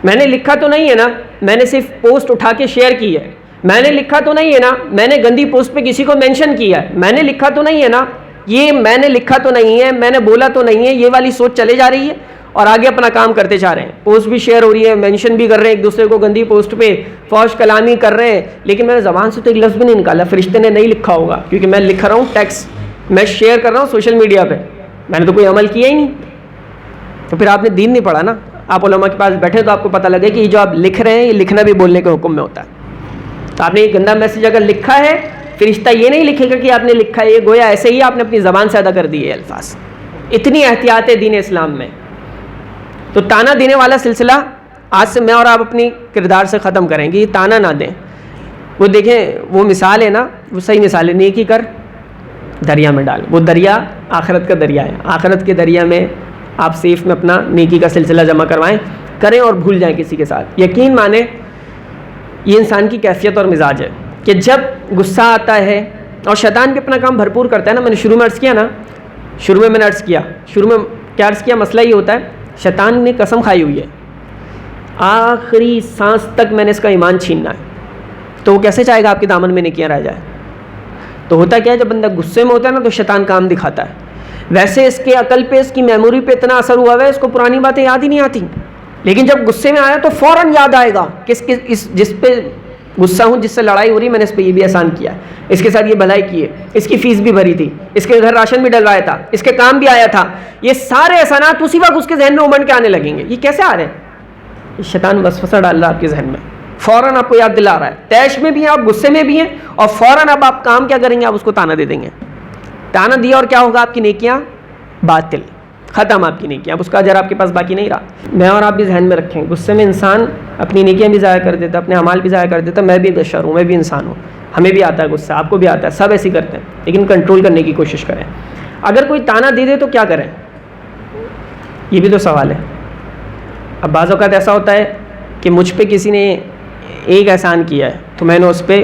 میں نے لکھا تو نہیں ہے نا, میں نے صرف پوسٹ اٹھا کے شیئر کی ہے. میں نے لکھا تو نہیں ہے نا, میں نے گندی پوسٹ پہ کسی کو مینشن کیا ہے. میں نے لکھا تو نہیں ہے نا, یہ میں نے لکھا تو نہیں ہے, میں نے بولا تو نہیں ہے. یہ والی سوچ چلے جا رہی ہے اور آگے اپنا کام کرتے جا رہے ہیں. پوسٹ بھی شیئر ہو رہی ہے, مینشن بھی کر رہے ہیں ایک دوسرے کو گندی پوسٹ پہ, فحش کلامی کر رہے ہیں, لیکن میں نے زبان سے تو ایک لفظ بھی نہیں نکالا. فرشتے نے نہیں لکھا ہوگا کیونکہ میں لکھ رہا ہوں ٹیکسٹ, میں شیئر کر رہا ہوں سوشل میڈیا پہ, میں نے تو کوئی عمل کیا ہی نہیں. تو پھر آپ نے دین نہیں پڑھا نا. آپ علماء کے پاس بیٹھے تو آپ کو پتہ لگے کہ یہ جو آپ لکھ رہے ہیں یہ لکھنا بھی بولنے کے حکم میں ہوتا ہے. تو آپ نے ایک گندا میسج اگر لکھا ہے، فرشتہ یہ نہیں لکھے گا کہ آپ نے لکھا ہے، یہ گویا ایسے ہی آپ نے اپنی زبان سے ادا کر دیے الفاظ. اتنی احتیاط ہے دین اسلام میں. تو تانا دینے والا سلسلہ آج سے میں اور آپ اپنی کردار سے ختم کریں گے. یہ تانا نہ دیں. وہ دیکھیں وہ مثال ہے نا، وہ صحیح مثال ہے، نیکی کر دریا میں ڈال. وہ دریا آخرت کا دریا ہے. آخرت کے دریا میں آپ سیف میں اپنا نیکی کا سلسلہ جمع کروائیں، کریں اور بھول جائیں کسی کے ساتھ. یقین مانیں یہ انسان کی کیفیت اور مزاج ہے کہ جب غصہ آتا ہے، اور شیطان بھی اپنا کام بھرپور کرتا ہے نا. میں نے شروع میں عرض کیا نا، شروع میں کیا عرض کیا، مسئلہ یہ ہوتا ہے شیطان نے قسم کھائی ہوئی ہے آخری سانس تک میں نے اس کا ایمان چھیننا ہے. تو وہ کیسے چاہے گا آپ کے دامن میں نیکیاں رہ جائے؟ تو ہوتا کیا ہے، جب بندہ غصے میں ہوتا ہے نا تو شیطان کام دکھاتا ہے. ویسے اس کے عقل پہ، اس کی میموری پہ اتنا اثر ہوا ہے، اس کو پرانی باتیں یاد ہی نہیں آتی. لیکن جب غصے میں آیا تو فوراً یاد آئے گا کہ جس پہ غصہ ہوں، جس سے لڑائی ہو رہی، میں نے اس پہ یہ بھی احسان کیا ہے، اس کے ساتھ یہ بھلائی کی ہے، اس کی فیس بھی بھری تھی، اس کے گھر راشن بھی ڈلوایا تھا، اس کے کام بھی آیا تھا. یہ سارے احسانات اسی وقت اس کے ذہن میں امنڈ کے آنے لگیں گے. یہ کیسے آ رہے ہیں؟ شیطان وسوسہ ڈال رہا ہے آپ کے ذہن میں، فوراً آپ کو یاد دلا رہا ہے. طیش میں بھی ہیں آپ، غصے میں بھی ہیں، اور فوراً اب آپ کام کیا کریں گے؟ آپ اس کو تانا دے دیں گے. تانا دیا اور کیا ہوگا؟ آپ کی نیکیاں باطل، ختم آپ کی نیکیاں. اب اس کا اجر آپ کے پاس باقی نہیں رہا. میں اور آپ بھی ذہن میں رکھیں، غصے میں انسان اپنی نیکیاں بھی ضائع کر دیتا، اپنے اعمال بھی ضائع کر دیتا. میں بھی بشر ہوں، میں بھی انسان ہوں، ہمیں بھی آتا ہے غصہ، آپ کو بھی آتا ہے، سب ایسے کرتے ہیں. لیکن کنٹرول کرنے کی کوشش کریں. اگر کوئی تانا دے دے تو کیا کریں؟ یہ بھی تو سوال ہے. اب بعض اوقات ایسا ہوتا ہے کہ مجھ پہ کسی نے ایک احسان کیا ہے تو میں نے اس پہ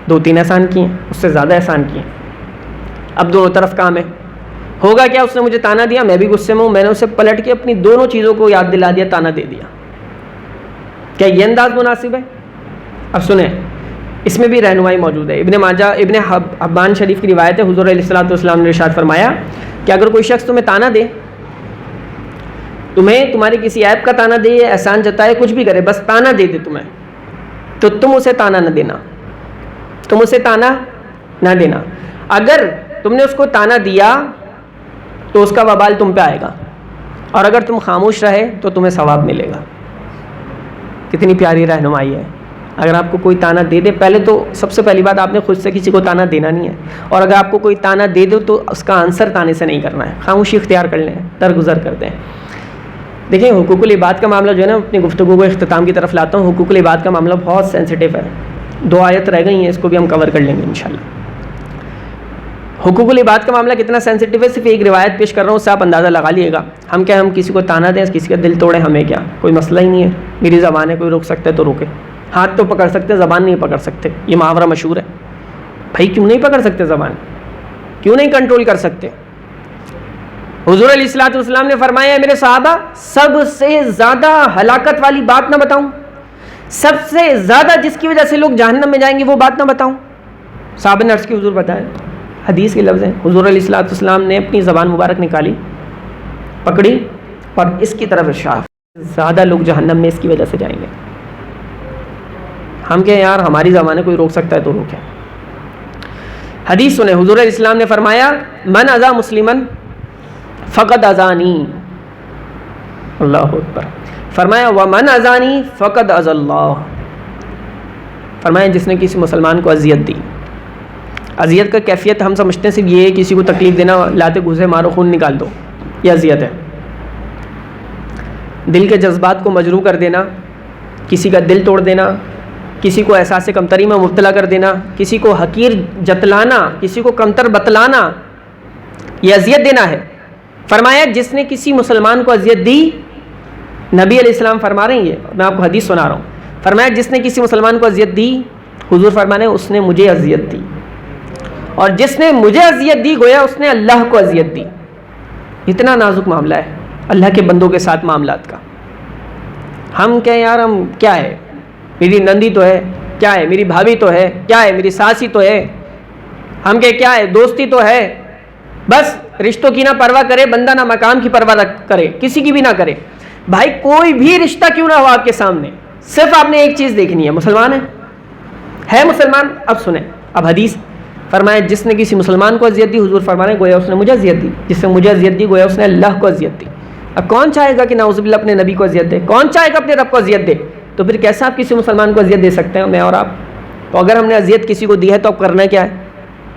2-3 احسان کیے ہیں، اس سے زیادہ احسان کیے. اب دونوں طرف کام ہے. ہوگا کیا؟ اس نے مجھے تانا دیا، میں بھی غصے میں ہوں، میں نے اسے پلٹ کے اپنی دونوں چیزوں کو یاد دلا دیا، تانا دے دیا. کیا یہ انداز مناسب ہے؟ اب سنیں، اس میں بھی رہنمائی موجود ہے. ابن حبان شریف کی روایت ہے، حضور علیہ الصلوۃ والسلام نے ارشاد فرمایا کہ اگر کوئی شخص تمہیں تانا دے، تمہیں تمہاری کسی عیب کا تانا دے، احسان جتائے، کچھ بھی کرے، بس تانا دے دے تمہیں، تو تم اسے تانا نہ دینا. تم اسے تانا نہ دینا. اگر تم نے اس کو تانا دیا تو اس کا وبال تم پہ آئے گا، اور اگر تم خاموش رہے تو تمہیں ثواب ملے گا. کتنی پیاری رہنمائی ہے. اگر آپ کو کوئی تانا دے دے، پہلے تو سب سے پہلی بات آپ نے خود سے کسی کو تانا دینا نہیں ہے. اور اگر آپ کو کوئی تانا دے دو تو اس کا آنسر تانے سے نہیں کرنا ہے، خاموشی اختیار کر لیں، درگزر کر دیں. دیکھیں حقوق العباد کا معاملہ جو ہے نا، اپنی گفتگو کو اختتام کی طرف لاتا ہوں. حقوق العباد کا معاملہ بہت سینسٹیو ہے. 2 آیت رہ گئی ہیں، اس کو بھی ہم کور کر لیں گے انشاءاللہ. حقوق العباد کا معاملہ کتنا سینسٹیو ہے، صرف ایک روایت پیش کر رہا ہوں، اس سے آپ اندازہ لگا لیے گا. ہم کیا، ہم کسی کو تانا دیں، کسی کا دل توڑیں، ہمیں کیا، کوئی مسئلہ ہی نہیں ہے. میری زبان ہے، کوئی روک سکتا ہے تو روکے. ہاتھ تو پکڑ سکتے، زبان نہیں پکڑ سکتے. یہ محاورہ مشہور ہے. بھائی کیوں نہیں پکڑ سکتے زبان؟ کیوں نہیں کنٹرول کر سکتے؟ حضور علیہ الصلوۃ والسلام نے فرمایا ہے میرے صحابہ، سب سے زیادہ ہلاکت والی بات نہ بتاؤں؟ سب سے زیادہ جس کی وجہ سے لوگ جہنم میں جائیں گے وہ بات نہ بتاؤں؟ صحابہ نے عرض کی حضور بتائے. حدیث کے لفظ ہیں، حضور علیہ الصلوۃ والسلام نے اپنی زبان مبارک نکالی، پکڑی، اور اس کی طرف ارشاد، زیادہ لوگ جہنم میں اس کی وجہ سے جائیں گے. ہم کہ یار ہماری زبان ہے، کوئی روک سکتا ہے تو روکے. حدیث سنیں، حضور علیہ السلام نے فرمایا من اذا مسلمن فقد اذانی. اللہ اکبر. فرمایا ومن اذانی فقد اذى اللہ. فرمایا جس نے کسی مسلمان کو اذیت دی. اذیت کا کیفیت ہم سمجھتے ہیں صرف یہ ہے کسی کو تکلیف دینا، لاتے گھسے مارو خون نکال دو، یہ اذیت ہے. دل کے جذبات کو مجروح کر دینا، کسی کا دل توڑ دینا، کسی کو احساس کمتری میں مبتلا کر دینا، کسی کو حقیر جتلانا، کسی کو کمتر بتلانا، یہ اذیت دینا ہے. فرمایا جس نے کسی مسلمان کو اذیت دی، نبی علیہ السلام فرما رہے ہیں، یہ میں آپ کو حدیث سنا رہا ہوں. فرمایا جس نے کسی مسلمان کو اذیت دی، حضور فرمانے اس نے مجھے اذیت دی، اور جس نے مجھے اذیت دی گویا اس نے اللہ کو اذیت دی. اتنا نازک معاملہ ہے اللہ کے بندوں کے ساتھ معاملات کا. ہم کہیں یار ہم کیا ہے، میری نندی تو ہے، کیا ہے میری بھابھی تو ہے، کیا ہے میری ساسی تو ہے، ہم کہ کیا ہے دوستی تو ہے. بس رشتوں کی نہ پرواہ کرے بندہ، نہ مقام کی پرواہ کرے، کسی کی بھی نہ کرے. بھائی کوئی بھی رشتہ کیوں نہ ہو آپ کے سامنے، صرف آپ نے ایک چیز دیکھنی ہے، مسلمان ہے مسلمان. اب سنیں، اب حدیث فرمایا جس نے کسی مسلمان کو اذیت دی، حضور فرما رہے ہیں گویا اس نے مجھے اذیت دی، جس نے مجھے اذیت دی گویا اس نے اللہ کو اذیت دی. اب کون چاہے گا کہ نعوذ باللہ اپنے نبی کو اذیت دے؟ کون چاہے گا اپنے رب کو اذیت دے؟ تو پھر کیسا آپ کسی مسلمان کو اذیت دے سکتے ہیں؟ میں اور آپ تو اگر ہم نے اذیت کسی کو دی ہے تو اب کرنا کیا ہے؟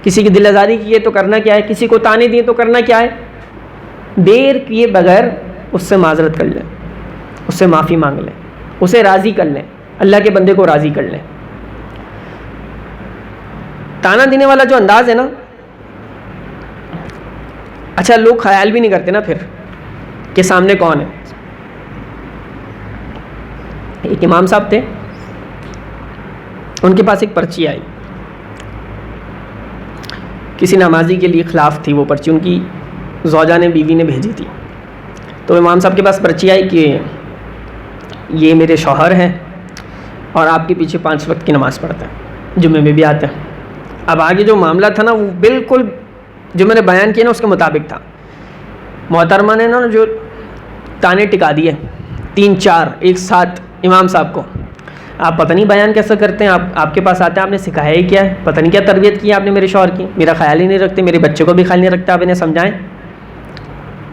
کسی کی دل آزاری کی ہے تو کرنا کیا ہے؟ کسی کو تانے دیے تو کرنا کیا ہے؟ دیر کیے بغیر اس سے معذرت کر لیں، اس سے معافی مانگ لیں، اسے راضی کر لیں، اللہ کے بندے کو راضی کر لیں۔ تانا دینے والا جو انداز ہے نا، اچھا لوگ خیال بھی نہیں کرتے نا پھر کہ سامنے کون ہے۔ ایک امام صاحب تھے، ان کے پاس ایک پرچی آئی، کسی نمازی کے لیے خلاف تھی وہ پرچی، ان کی زوجہ نے، بیوی نے بھیجی تھی۔ تو امام صاحب کے پاس پرچی آئی کہ یہ میرے شوہر ہیں اور آپ کے پیچھے 5 وقت کی نماز پڑھتے ہیں، جمعے میں بھی آتے ہیں۔ اب آگے جو معاملہ تھا نا وہ بالکل جو میں نے بیان کیا نا اس کے مطابق تھا۔ محترمہ نے نا جو تانے ٹکا دیے 3-4 ایک ساتھ امام صاحب کو، آپ پتہ نہیں بیان کیسا کرتے ہیں، آپ کے پاس آتے ہیں، آپ نے سکھایا ہی کیا ہے، پتہ نہیں کیا تربیت کی آپ نے میرے شوہر کی، میرا خیال ہی نہیں رکھتے، میرے بچے کو بھی خیال نہیں رکھتے، آپ انہیں سمجھائیں۔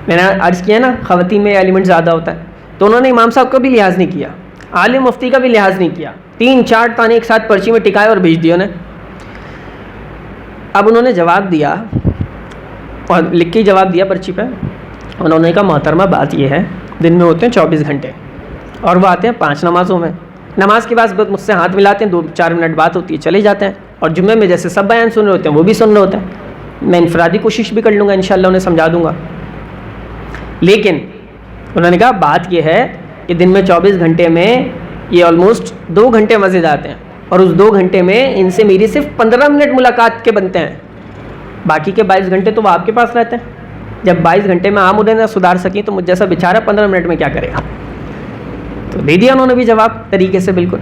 میں نے عرض کیا نا خواتین میں ایلیمنٹ زیادہ ہوتا ہے، تو انہوں نے امام صاحب کا بھی لحاظ نہیں کیا، عالم مفتی کا بھی لحاظ نہیں کیا، 3-4 تانے ایک ساتھ پرچی میں ٹکائے اور بھیج دیے انہیں۔ اب انہوں نے جواب دیا اور لکھ کے جواب دیا پرچی پہ، انہوں نے کہا محترمہ بات یہ ہے دن میں ہوتے ہیں 24 گھنٹے اور وہ آتے ہیں 5 نمازوں میں، نماز کے بعد مجھ سے ہاتھ ملاتے ہیں، 2-4 منٹ بات ہوتی ہے چلے جاتے ہیں، اور جمعے میں جیسے سب بیان سن رہے ہوتے ہیں وہ بھی سن رہے ہوتے ہیں، میں انفرادی کوشش بھی کر لوں گا انشاءاللہ انہیں سمجھا دوں گا۔ لیکن انہوں نے کہا بات یہ ہے کہ دن میں 24 گھنٹے میں یہ آلموسٹ 2 گھنٹے مزید آتے ہیں، اور اس 2 گھنٹے میں ان سے میری صرف 15 منٹ ملاقات کے بنتے ہیں، باقی کے 22 گھنٹے تو وہ آپ کے پاس رہتے ہیں۔ جب 22 گھنٹے میں عام انہیں نہ سدھار سکیں تو مجھ جیسا بیچارہ 15 منٹ میں کیا کرے گا؟ تو دے دیا انہوں نے بھی جواب طریقے سے بالکل۔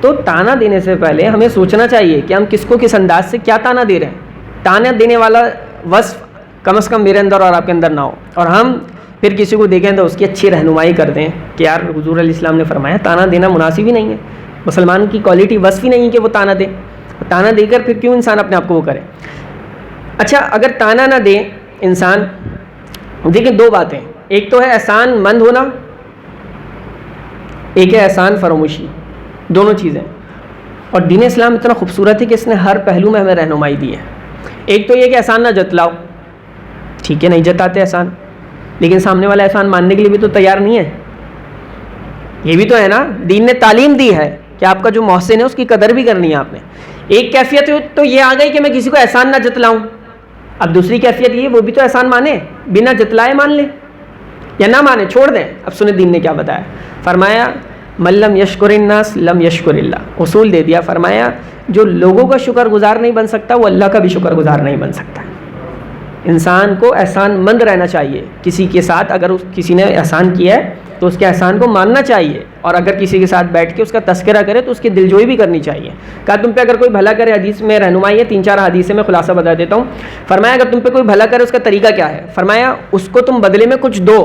تو تانا دینے سے پہلے ہمیں سوچنا چاہیے کہ ہم کس کو کس انداز سے کیا تانا دے رہے ہیں۔ تانا دینے والا وصف کم از کم میرے اندر اور آپ کے اندر نہ ہو، اور ہم پھر کسی کو دیکھیں تو اس کی اچھی رہنمائی کر دیں کہ یار حضور علیہ السلام نے فرمایا تانا دینا مناسب ہی نہیں ہے، مسلمان کی کوالٹی وصف ہی نہیں ہے کہ وہ تانا دے، تانا دے کر پھر کیوں انسان اپنے آپ کو وہ کرے۔ اچھا اگر تانا نہ دے انسان، دیکھیں 2 باتیں، ایک تو ہے احسان مند ہونا، ایک ہے احسان فراموشی، دونوں چیزیں، اور دین اسلام اتنا خوبصورت ہے کہ اس نے ہر پہلو میں ہمیں رہنمائی دی ہے۔ ایک تو یہ کہ احسان نہ جتلاؤ، ٹھیک ہے نہیں جتاتے احسان، لیکن سامنے والا احسان ماننے کے لیے بھی تو تیار نہیں ہے، یہ بھی تو ہے نا، دین نے تعلیم دی ہے کہ آپ کا جو محسن ہے اس کی قدر بھی کرنی ہے آپ نے۔ ایک کیفیت تو یہ آ گئی کہ میں کسی کو احسان نہ جتلاؤں، اب دوسری کیفیت یہ وہ بھی تو احسان مانے، بنا جتلائے مان لے یا نہ مانے چھوڑ دیں۔ اب سنیں دین نے کیا بتایا، فرمایا من لم یشکر الناس لم یشکر اللہ، اصول دے دیا، فرمایا جو لوگوں کا شکر گزار نہیں بن سکتا وہ اللہ کا بھی شکر گزار نہیں بن سکتا۔ انسان کو احسان مند رہنا چاہیے، کسی کے ساتھ اگر کسی نے احسان کیا ہے تو اس کے احسان کو ماننا چاہیے، اور اگر کسی کے ساتھ بیٹھ کے اس کا تذکرہ کرے تو اس کی دلجوئی بھی کرنی چاہیے۔ کہا تم پہ اگر کوئی بھلا کرے، حدیث میں رہنمائی ہے 3-4 حدیث میں خلاصہ بتا دیتا ہوں۔ فرمایا اگر تم پہ کوئی بھلا کرے اس کا طریقہ کیا ہے، فرمایا اس کو تم بدلے میں کچھ دو،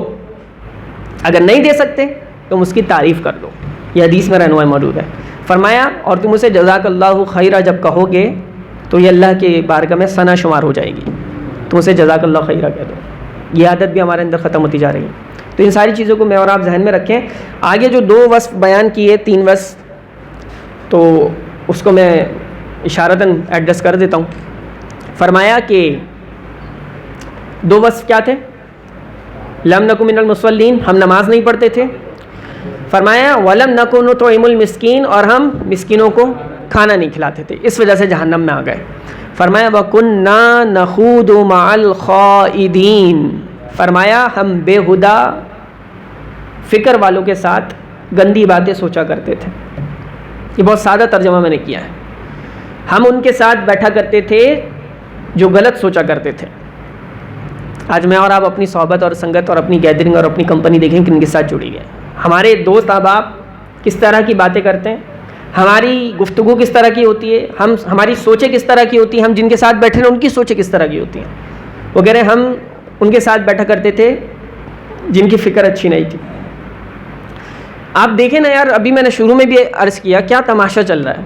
اگر نہیں دے سکتے تم اس کی تعریف کر دو، یہ حدیث میں رہنمائی موجود ہے۔ فرمایا اور تم اسے جزاک اللہ خیرہ جب کہو گے تو یہ اللہ کے بارگاہ میں ثنا شمار ہو جائے گی، تم اسے جزاک اللہ خیرہ کہہ دو۔ یہ عادت بھی ہمارے اندر ختم ہوتی جا رہی ہے۔ تو ان ساری چیزوں کو میں اور آپ ذہن میں رکھیں۔ آگے جو 2 وصف بیان کیے، 3 وصف، تو اس کو میں اشارتاً ایڈریس کر دیتا ہوں۔ فرمایا کہ 2 وصف کیا تھے، لم نکن من المصلین، ہم نماز نہیں پڑھتے تھے۔ فرمایا ولم نکن نطعم المسکین، اور ہم مسکینوں کو کھانا نہیں کھلاتے تھے، اس وجہ سے جہنم میں آ گئے۔ فرمایا وَكُنَّا نَخُوضُ مَعَ الْخَائِضِينَ، فرمایا ہم بے ہدہ فکر والوں کے ساتھ گندی باتیں سوچا کرتے تھے۔ یہ بہت سادہ ترجمہ میں نے کیا ہے، ہم ان کے ساتھ بیٹھا کرتے تھے جو غلط سوچا کرتے تھے۔ آج میں اور آپ اپنی صحبت اور سنگت اور اپنی گیدرنگ اور اپنی کمپنی دیکھیں کن کے ساتھ جڑی گئے، ہمارے دوست احباب کس طرح کی باتیں کرتے ہیں، ہماری گفتگو کس طرح کی ہوتی ہے، ہماری سوچیں کس طرح کی ہوتی ہیں، ہم جن کے ساتھ بیٹھے ہیں ان کی سوچیں کس طرح کی ہوتی ہیں۔ وہ کہہ رہے ہیں ہم ان کے ساتھ بیٹھا کرتے تھے جن کی فکر اچھی نہیں تھی۔ آپ دیکھیں نا یار، ابھی میں نے شروع میں بھی عرض کیا کیا تماشا چل رہا ہے،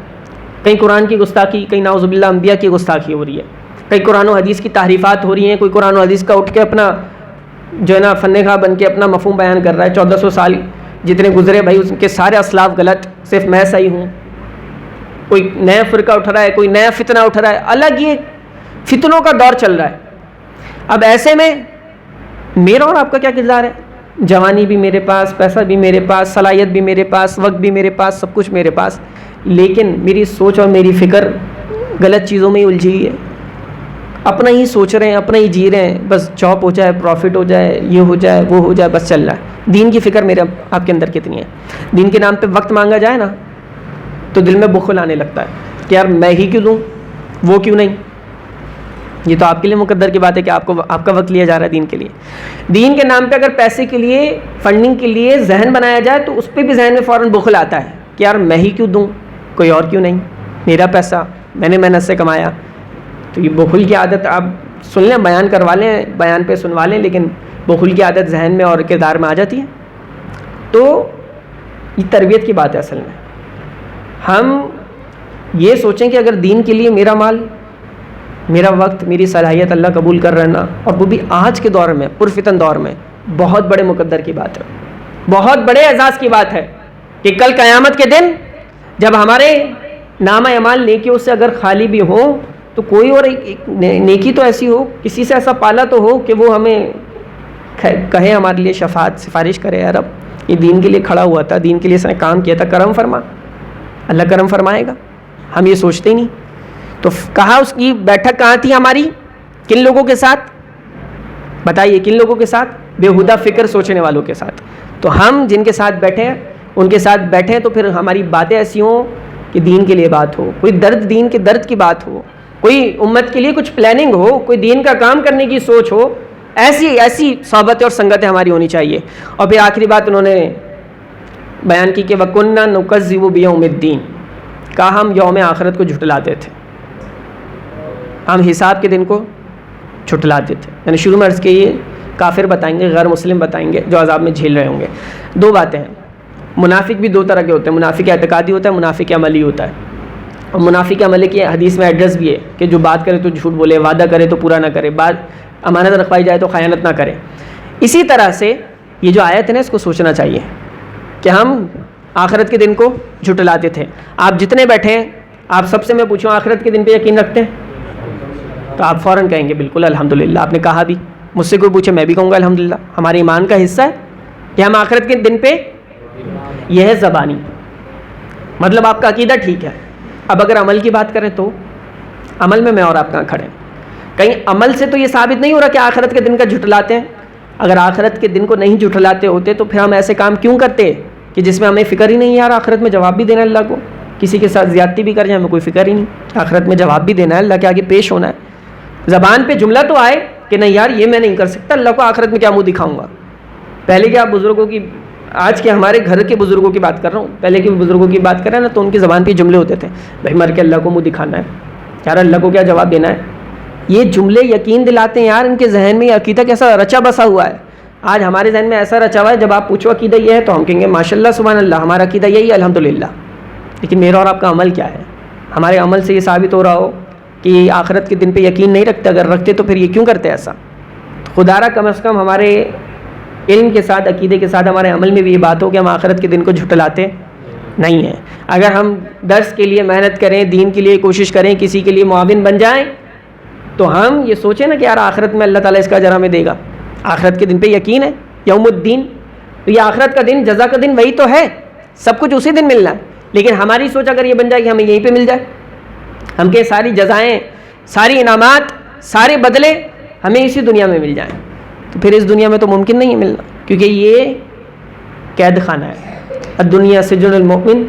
کہیں قرآن کی گستاخی، کہیں نعوذ باللہ انبیاء کی گستاخی ہو رہی ہے، کہیں قرآن و حدیث کی تحریفات ہو رہی ہیں، کوئی قرآن و حدیث کا اٹھ کے اپنا جو ہے نا فن خواہ بن کے اپنا مفہوم بیان کر رہا ہے۔ 1400 سال جتنے گزرے بھائی اس کے سارے اسلاف غلط، صرف میں صحیح ہوں۔ کوئی نیا فرقہ اٹھ رہا ہے, کوئی نیا فتنہ اٹھ رہا ہے, الگ یہ فتنوں کا دور چل رہا ہے. اب ایسے میں میرا اور آپ کا کیا کردار ہے؟ جوانی بھی میرے پاس, پیسہ بھی میرے پاس, صلاحیت بھی میرے پاس, وقت بھی میرے پاس, سب کچھ میرے پاس, لیکن میری سوچ اور میری فکر غلط چیزوں میں ہی الجھی ہوئی ہے. اپنا ہی سوچ رہے ہیں, اپنا ہی جی رہے ہیں, بس جاب ہو جائے, پروفٹ ہو جائے, یہ ہو جائے, وہ ہو جائے, بس چل رہا ہے. دین کی فکر میرے آپ کے اندر کتنی ہے؟ دین کے نام پہ وقت مانگا جائے نا تو دل میں بخل آنے لگتا ہے کہ یار میں ہی کیوں دوں, وہ کیوں نہیں. یہ تو آپ کے لیے مقدر کی بات ہے کہ آپ کا وقت لیا جا رہا ہے دین کے لیے. دین کے نام پہ اگر پیسے کے لیے, فنڈنگ کے لیے ذہن بنایا جائے تو اس پہ بھی ذہن میں فوراً بخل آتا ہے کہ یار میں ہی کیوں دوں, کوئی اور کیوں نہیں, میرا پیسہ میں نے محنت سے کمایا. تو یہ بخل کی عادت آپ سن لیں, بیان کروا لیں, بیان پہ سنوا لیں, لیکن بخل کی عادت ذہن میں اور کردار میں آ جاتی ہے. تو یہ تربیت کی بات ہے. اصل میں ہم یہ سوچیں کہ اگر دین کے لیے میرا مال, میرا وقت, میری صلاحیت اللہ قبول کر رہنا, اور وہ بھی آج کے دور میں, پرفتن دور میں, بہت بڑے مقدر کی بات ہے, بہت بڑے اعزاز کی بات ہے کہ کل قیامت کے دن جب ہمارے نامہ اعمال نیکیوں سے اگر خالی بھی ہوں تو کوئی اور ایک نیکی تو ایسی ہو, کسی سے ایسا پالا تو ہو کہ وہ ہمیں کہے, ہمارے لیے شفاعت سفارش کرے, یار اب یہ دین کے لیے کھڑا ہوا تھا, دین کے لیے اس نے کام کیا تھا, کرم فرما. اللہ کرم فرمائے گا, ہم یہ سوچتے ہی نہیں. تو کہا اس کی بیٹھک کہاں تھی ہماری, کن لوگوں کے ساتھ بتائیے, کن لوگوں کے ساتھ؟ بےہودہ فکر سوچنے والوں کے ساتھ. تو ہم جن کے ساتھ بیٹھے ہیں ان کے ساتھ بیٹھیں تو پھر ہماری باتیں ایسی ہوں کہ دین کے لیے بات ہو, کوئی درد, دین کے درد کی بات ہو, کوئی امت کے لیے کچھ پلاننگ ہو, کوئی دین کا کام کرنے کی سوچ ہو. ایسی صحبتیں اور سنگتیں ہماری ہونی چاہیے. اور پھر آخری بات انہوں نے بیان کی کہ وَكُنَّا نُكَذِّبُ بِيَوْمِ الدِّينِ, کہا ہم یوم آخرت کو جھٹلاتے تھے, ہم حساب کے دن کو جھٹلاتے تھے. یعنی شروع میں عرض کیے کافر بتائیں گے, غیر مسلم بتائیں گے, جو عذاب میں جھیل رہے ہوں گے. دو باتیں ہیں, منافق بھی دو طرح کے ہوتے ہیں, منافق اعتقادی ہوتا ہے, منافق عملی ہوتا ہے. اور منافق عملی کی حدیث میں ایڈریس بھی ہے کہ جو بات کرے تو جھوٹ بولے, وعدہ کرے تو پورا نہ کرے, بات امانت رکھوائی جائے تو خیانت نہ کرے. اسی طرح سے یہ جو آیت ہے نا, اس کو سوچنا چاہیے کہ ہم آخرت کے دن کو جھٹلاتے تھے. آپ جتنے بیٹھے ہیں, آپ سب سے میں پوچھوں آخرت کے دن پہ یقین رکھتے ہیں؟ تو آپ فوراً کہیں گے بالکل الحمدللہ. آپ نے کہا بھی, مجھ سے کوئی پوچھے میں بھی کہوں گا الحمدللہ. ہمارے ایمان کا حصہ ہے کہ ہم آخرت کے دن پہ, یہ ہے زبانی, مطلب آپ کا عقیدہ ٹھیک ہے. اب اگر عمل کی بات کریں تو عمل میں اور آپ کہاں کھڑے ہیں؟ کہیں عمل سے تو یہ ثابت نہیں ہو رہا کہ آخرت کے دن کا جھٹلاتے ہیں. اگر آخرت کے دن کو نہیں جھٹلاتے ہوتے تو پھر ہم ایسے کام کیوں کرتے کہ جس میں ہمیں فکر ہی نہیں, یار آخرت میں جواب بھی دینا ہے اللہ کو, کسی کے ساتھ زیادتی بھی کر جائیں ہمیں کوئی فکر ہی نہیں, آخرت میں جواب بھی دینا ہے, اللہ کے آگے پیش ہونا ہے. زبان پہ جملہ تو آئے کہ نہیں یار یہ میں نہیں کر سکتا, اللہ کو آخرت میں کیا منہ دکھاؤں گا. پہلے کیا بزرگوں کی, آج کے ہمارے گھر کے بزرگوں کی بات کر رہا ہوں, پہلے کے بزرگوں کی بات کر رہے ہیں نا, تو ان کی زبان پہ جملے ہوتے تھے, بھائی مر کے اللہ کو منہ دکھانا ہے, یار اللہ کو کیا جواب دینا ہے. یہ جملے یقین دلاتے ہیں یار, ان کے ذہن میں یہ عقیدہ کیسا رچا بسا ہوا ہے. آج ہمارے ذہن میں ایسا رچا ہوا ہے, جب آپ پوچھو عقیدہ یہ ہے تو ہم کہیں گے ماشاء اللہ سبحان اللہ, ہمارا عقیدہ یہی ہے الحمدللہ. لیکن میرا اور آپ کا عمل کیا ہے؟ ہمارے عمل سے یہ ثابت ہو رہا ہو کہ آخرت کے دن پہ یقین نہیں رکھتے. اگر رکھتے تو پھر یہ کیوں کرتے ایسا؟ خدا را کم از کم ہمارے علم کے ساتھ, عقیدے کے ساتھ, ہمارے عمل میں بھی یہ بات ہو کہ ہم آخرت کے دن کو جھٹلاتے نہیں ہیں. اگر ہم درس کے لیے محنت کریں, دین کے لیے کوشش کریں, کسی کے لیے معاون بن جائیں, تو ہم یہ سوچیں نا کہ یار آخرت میں اللہ تعالیٰ اس کا اجر ہمیں دے گا. آخرت کے دن پہ یقین ہے, یوم الدین, تو یہ آخرت کا دن, جزا کا دن وہی تو ہے, سب کچھ اسی دن ملنا ہے. لیکن ہماری سوچ اگر یہ بن جائے کہ ہمیں یہیں پہ مل جائے, ہم کے ساری جزائیں, ساری انعامات, سارے بدلے ہمیں اسی دنیا میں مل جائیں, تو پھر اس دنیا میں تو ممکن نہیں ہے ملنا, کیونکہ یہ قید خانہ ہے. الدنیا سجن المؤمن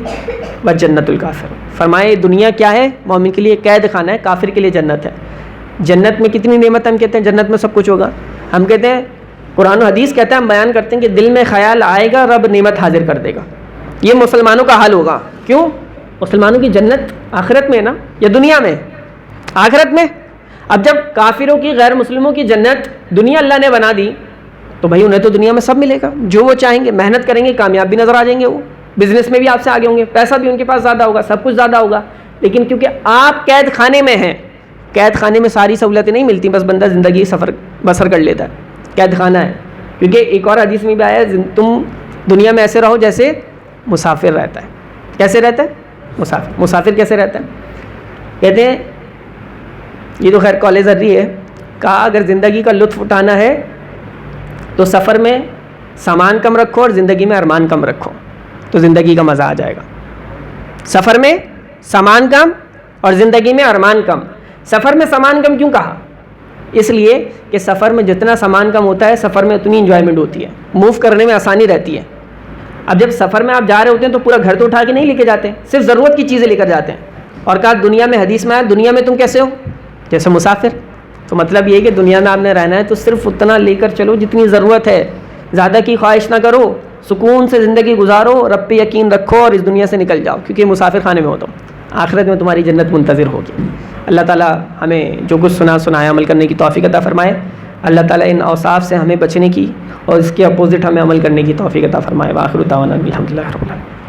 و جنت الکافر. فرمائے دنیا کیا ہے؟ مومن کے لیے قید خانہ ہے, کافر کے لیے جنت ہے. جنت میں کتنی نعمت, ہم کہتے ہیں جنت میں سب کچھ ہوگا. ہم کہتے ہیں قرآن و حدیث کہتا ہے, ہم بیان کرتے ہیں کہ دل میں خیال آئے گا رب نعمت حاضر کر دے گا. یہ مسلمانوں کا حال ہوگا. کیوں؟ مسلمانوں کی جنت آخرت میں ہے نا, یا دنیا میں؟ آخرت میں. اب جب کافروں کی, غیر مسلموں کی جنت دنیا اللہ نے بنا دی, تو بھائی انہیں تو دنیا میں سب ملے گا جو وہ چاہیں گے, محنت کریں گے کامیاب بھی نظر آ جائیں گے, وہ بزنس میں بھی آپ سے آگے ہوں گے, پیسہ بھی ان کے پاس زیادہ ہوگا, سب کچھ زیادہ ہوگا. لیکن کیونکہ آپ قید خانے میں ہیں, قید خانے میں ساری سہولتیں نہیں ملتی, بس بندہ زندگی سفر بسر کر لیتا ہے. قید خانہ ہے, کیونکہ ایک اور حدیث میں بھی آیا ہے, تم دنیا میں ایسے رہو جیسے مسافر رہتا ہے. کیسے رہتا ہے؟ مسافر کیسے رہتا ہے؟ کہتے ہیں یہ تو خیر کالج رہی ہے، کہا اگر زندگی کا لطف اٹھانا ہے تو سفر میں سامان کم رکھو اور زندگی میں ارمان کم رکھو تو زندگی کا مزہ آ جائے گا. سفر میں سامان کم اور زندگی میں ارمان کم. سفر میں سامان کم کیوں کہا؟ اس لیے کہ سفر میں جتنا سامان کم ہوتا ہے سفر میں اتنی انجوائمنٹ ہوتی ہے، موو کرنے میں آسانی رہتی ہے. اب جب سفر میں آپ جا رہے ہوتے ہیں تو پورا گھر تو اٹھا کے نہیں لے کے جاتے، صرف ضرورت کی چیزیں لے کر جاتے ہیں. اور کہا دنیا میں، حدیث میں آیا دنیا میں تم کیسے ہو؟ جیسے مسافر. تو مطلب یہ کہ دنیا میں آپ نے رہنا ہے تو صرف اتنا لے کر چلو جتنی ضرورت ہے، زیادہ کی خواہش نہ کرو، سکون سے زندگی گزارو، رب پہ یقین رکھو اور اس دنیا سے نکل جاؤ، کیونکہ مسافر خانے میں ہو تم، آخرت میں تمہاری جنت منتظر ہوگی. اللہ تعالیٰ ہمیں جو کچھ سنایا عمل کرنے کی توفیق عطا فرمائے. اللہ تعالیٰ ان اوصاف سے ہمیں بچنے کی اور اس کے اپوزٹ ہمیں عمل کرنے کی توفیق عطا فرمائے. وآخر دعوانا الحمدللہ رب العالمین.